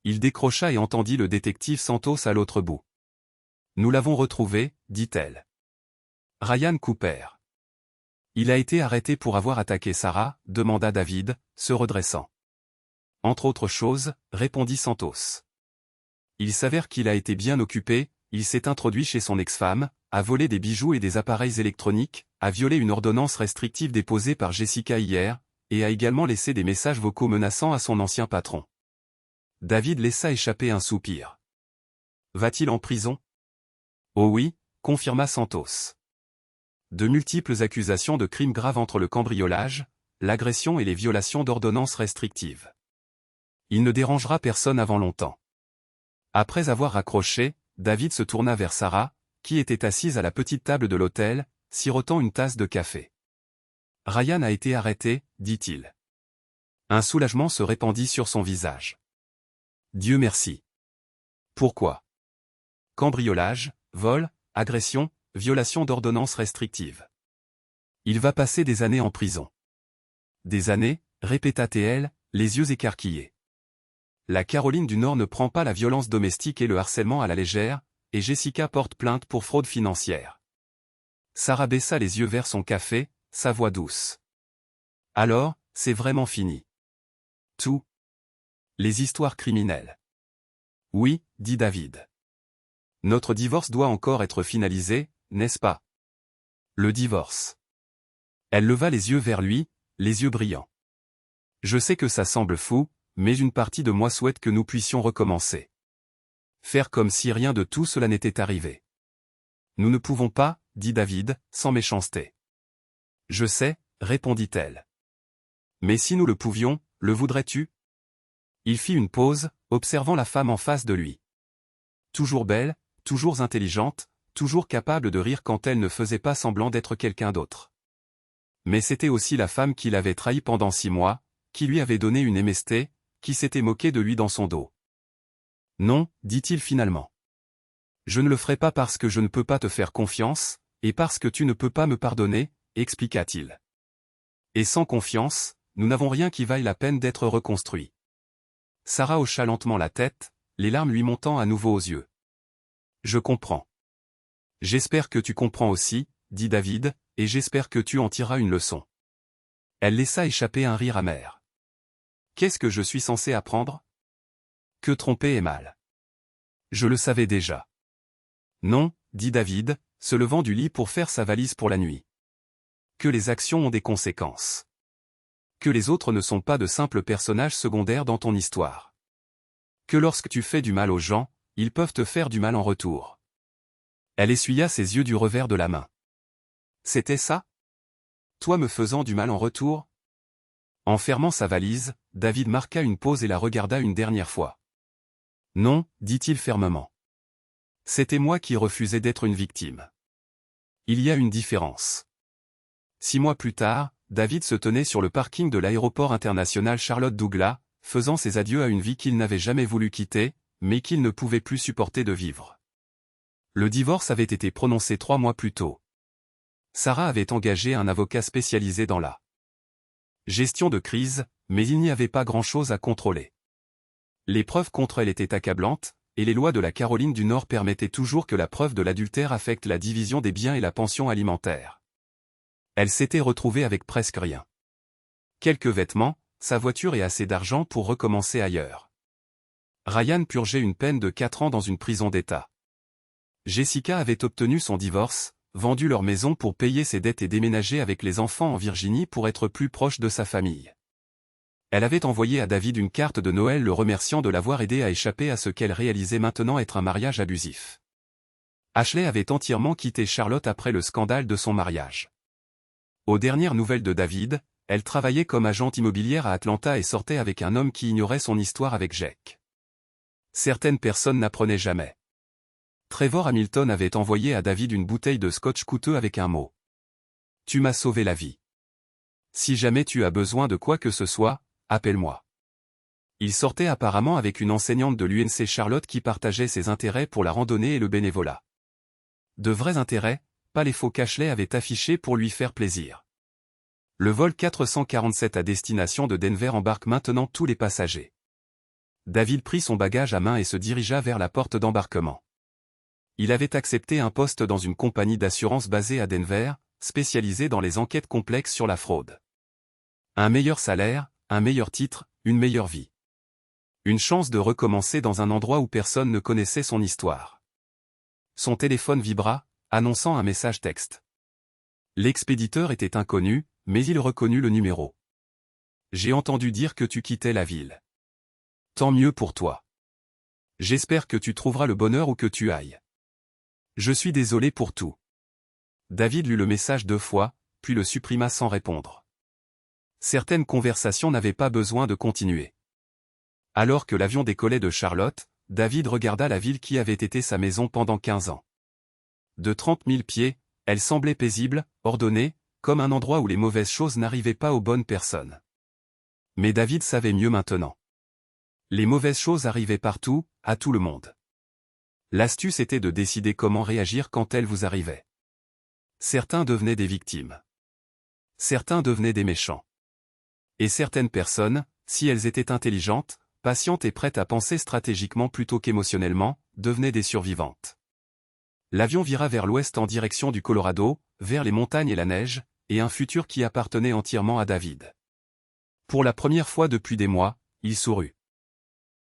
Il décrocha et entendit le détective Santos à l'autre bout. Nous l'avons retrouvé, dit-elle. Ryan Cooper. Il a été arrêté pour avoir attaqué Sarah, demanda David, se redressant. Entre autres choses, répondit Santos. Il s'avère qu'il a été bien occupé, il s'est introduit chez son ex-femme, a volé des bijoux et des appareils électroniques, a violé une ordonnance restrictive déposée par Jessica hier, et a également laissé des messages vocaux menaçants à son ancien patron. David laissa échapper un soupir. Va-t-il en prison? Oh oui, confirma Santos. De multiples accusations de crimes graves entre le cambriolage, l'agression et les violations d'ordonnances restrictives. Il ne dérangera personne avant longtemps. Après avoir raccroché, David se tourna vers Sarah, qui était assise à la petite table de l'hôtel, sirotant une tasse de café. Ryan a été arrêté, dit-il. Un soulagement se répandit sur son visage. Dieu merci. Pourquoi? Cambriolage, vol, agression, violation d'ordonnances restrictives. Il va passer des années en prison. Des années, répéta TL, les yeux écarquillés. La Caroline du Nord ne prend pas la violence domestique et le harcèlement à la légère, et Jessica porte plainte pour fraude financière. Sarah baissa les yeux vers son café, sa voix douce. Alors, c'est vraiment fini. Tout. Les histoires criminelles. Oui, dit David. Notre divorce doit encore être finalisé, n'est-ce pas? Le divorce. Elle leva les yeux vers lui, les yeux brillants. Je sais que ça semble fou, mais une partie de moi souhaite que nous puissions recommencer. Faire comme si rien de tout cela n'était arrivé. Nous ne pouvons pas, dit David, sans méchanceté. Je sais, répondit-elle. Mais si nous le pouvions, le voudrais-tu? Il fit une pause, observant la femme en face de lui. Toujours belle, toujours intelligente, toujours capable de rire quand elle ne faisait pas semblant d'être quelqu'un d'autre. Mais c'était aussi la femme qui l'avait trahi pendant 6 mois, qui lui avait donné une MST, qui s'était moqué de lui dans son dos. Non, dit-il finalement. Je ne le ferai pas parce que je ne peux pas te faire confiance, et parce que tu ne peux pas me pardonner, expliqua-t-il. Et sans confiance, nous n'avons rien qui vaille la peine d'être reconstruit. Sarah hocha lentement la tête, les larmes lui montant à nouveau aux yeux. Je comprends. J'espère que tu comprends aussi, dit David, et j'espère que tu en tireras une leçon. Elle laissa échapper un rire amer. Qu'est-ce que je suis censé apprendre? Que tromper est mal. Je le savais déjà. Non, dit David, se levant du lit pour faire sa valise pour la nuit. Que les actions ont des conséquences. Que les autres ne sont pas de simples personnages secondaires dans ton histoire. Que lorsque tu fais du mal aux gens, ils peuvent te faire du mal en retour. Elle essuya ses yeux du revers de la main. C'était ça? Toi me faisant du mal en retour? En fermant sa valise, David marqua une pause et la regarda une dernière fois. Non, dit-il fermement. C'était moi qui refusais d'être une victime. Il y a une différence. 6 mois plus tard, David se tenait sur le parking de l'aéroport international Charlotte Douglas, faisant ses adieux à une vie qu'il n'avait jamais voulu quitter, mais qu'il ne pouvait plus supporter de vivre. Le divorce avait été prononcé 3 mois plus tôt. Sarah avait engagé un avocat spécialisé dans la gestion de crise, mais il n'y avait pas grand-chose à contrôler. Les preuves contre elle étaient accablantes, et les lois de la Caroline du Nord permettaient toujours que la preuve de l'adultère affecte la division des biens et la pension alimentaire. Elle s'était retrouvée avec presque rien. Quelques vêtements, sa voiture et assez d'argent pour recommencer ailleurs. Ryan purgeait une peine de 4 ans dans une prison d'État. Jessica avait obtenu son divorce, vendu leur maison pour payer ses dettes et déménagé avec les enfants en Virginie pour être plus proche de sa famille. Elle avait envoyé à David une carte de Noël le remerciant de l'avoir aidé à échapper à ce qu'elle réalisait maintenant être un mariage abusif. Ashley avait entièrement quitté Charlotte après le scandale de son mariage. Aux dernières nouvelles de David, elle travaillait comme agente immobilière à Atlanta et sortait avec un homme qui ignorait son histoire avec Jake. Certaines personnes n'apprenaient jamais. Trevor Hamilton avait envoyé à David une bouteille de scotch coûteux avec un mot. « Tu m'as sauvé la vie. Si jamais tu as besoin de quoi que ce soit, appelle-moi. » Il sortait apparemment avec une enseignante de l'UNC Charlotte qui partageait ses intérêts pour la randonnée et le bénévolat. De vrais intérêts, pas les faux qu'Ashley avait affichés pour lui faire plaisir. Le vol 447 à destination de Denver embarque maintenant tous les passagers. David prit son bagage à main et se dirigea vers la porte d'embarquement. Il avait accepté un poste dans une compagnie d'assurance basée à Denver, spécialisé dans les enquêtes complexes sur la fraude. Un meilleur salaire, un meilleur titre, une meilleure vie. Une chance de recommencer dans un endroit où personne ne connaissait son histoire. Son téléphone vibra, annonçant un message texte. L'expéditeur était inconnu, mais il reconnut le numéro. « J'ai entendu dire que tu quittais la ville. Tant mieux pour toi. J'espère que tu trouveras le bonheur où que tu ailles. Je suis désolé pour tout. » David lut le message 2 fois, puis le supprima sans répondre. Certaines conversations n'avaient pas besoin de continuer. Alors que l'avion décollait de Charlotte, David regarda la ville qui avait été sa maison pendant 15 ans. De 30 000 pieds, elle semblait paisible, ordonnée, comme un endroit où les mauvaises choses n'arrivaient pas aux bonnes personnes. Mais David savait mieux maintenant. Les mauvaises choses arrivaient partout, à tout le monde. L'astuce était de décider comment réagir quand elles vous arrivaient. Certains devenaient des victimes. Certains devenaient des méchants. Et certaines personnes, si elles étaient intelligentes, patientes et prêtes à penser stratégiquement plutôt qu'émotionnellement, devenaient des survivantes. L'avion vira vers l'ouest en direction du Colorado, vers les montagnes et la neige, et un futur qui appartenait entièrement à David. Pour la première fois depuis des mois, il sourit.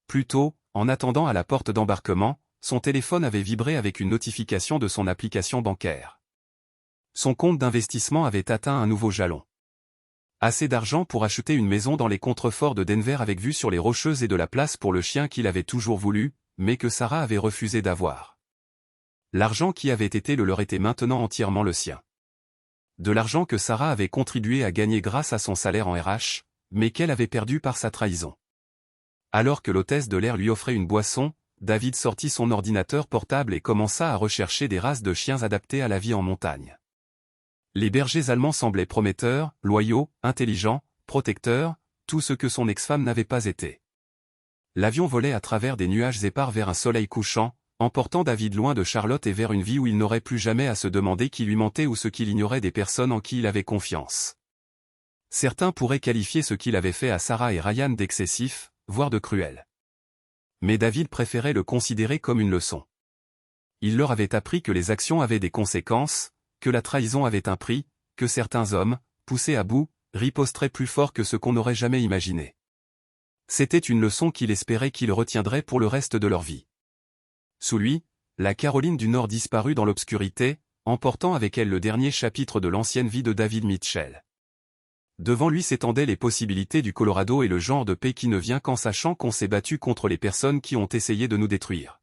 Plus tôt, en attendant à la porte d'embarquement, son téléphone avait vibré avec une notification de son application bancaire. Son compte d'investissement avait atteint un nouveau jalon. Assez d'argent pour acheter une maison dans les contreforts de Denver avec vue sur les Rocheuses et de la place pour le chien qu'il avait toujours voulu, mais que Sarah avait refusé d'avoir. L'argent qui avait été le leur était maintenant entièrement le sien. De l'argent que Sarah avait contribué à gagner grâce à son salaire en RH, mais qu'elle avait perdu par sa trahison. Alors que l'hôtesse de l'air lui offrait une boisson, David sortit son ordinateur portable et commença à rechercher des races de chiens adaptées à la vie en montagne. Les bergers allemands semblaient prometteurs, loyaux, intelligents, protecteurs, tout ce que son ex-femme n'avait pas été. L'avion volait à travers des nuages épars vers un soleil couchant, emportant David loin de Charlotte et vers une vie où il n'aurait plus jamais à se demander qui lui mentait ou ce qu'il ignorait des personnes en qui il avait confiance. Certains pourraient qualifier ce qu'il avait fait à Sarah et Ryan d'excessif, voire de cruel. Mais David préférait le considérer comme une leçon. Il leur avait appris que les actions avaient des conséquences, que la trahison avait un prix, que certains hommes, poussés à bout, riposteraient plus fort que ce qu'on n'aurait jamais imaginé. C'était une leçon qu'il espérait qu'ils retiendraient pour le reste de leur vie. Sous lui, la Caroline du Nord disparut dans l'obscurité, emportant avec elle le dernier chapitre de l'ancienne vie de David Mitchell. Devant lui s'étendaient les possibilités du Colorado et le genre de paix qui ne vient qu'en sachant qu'on s'est battu contre les personnes qui ont essayé de nous détruire.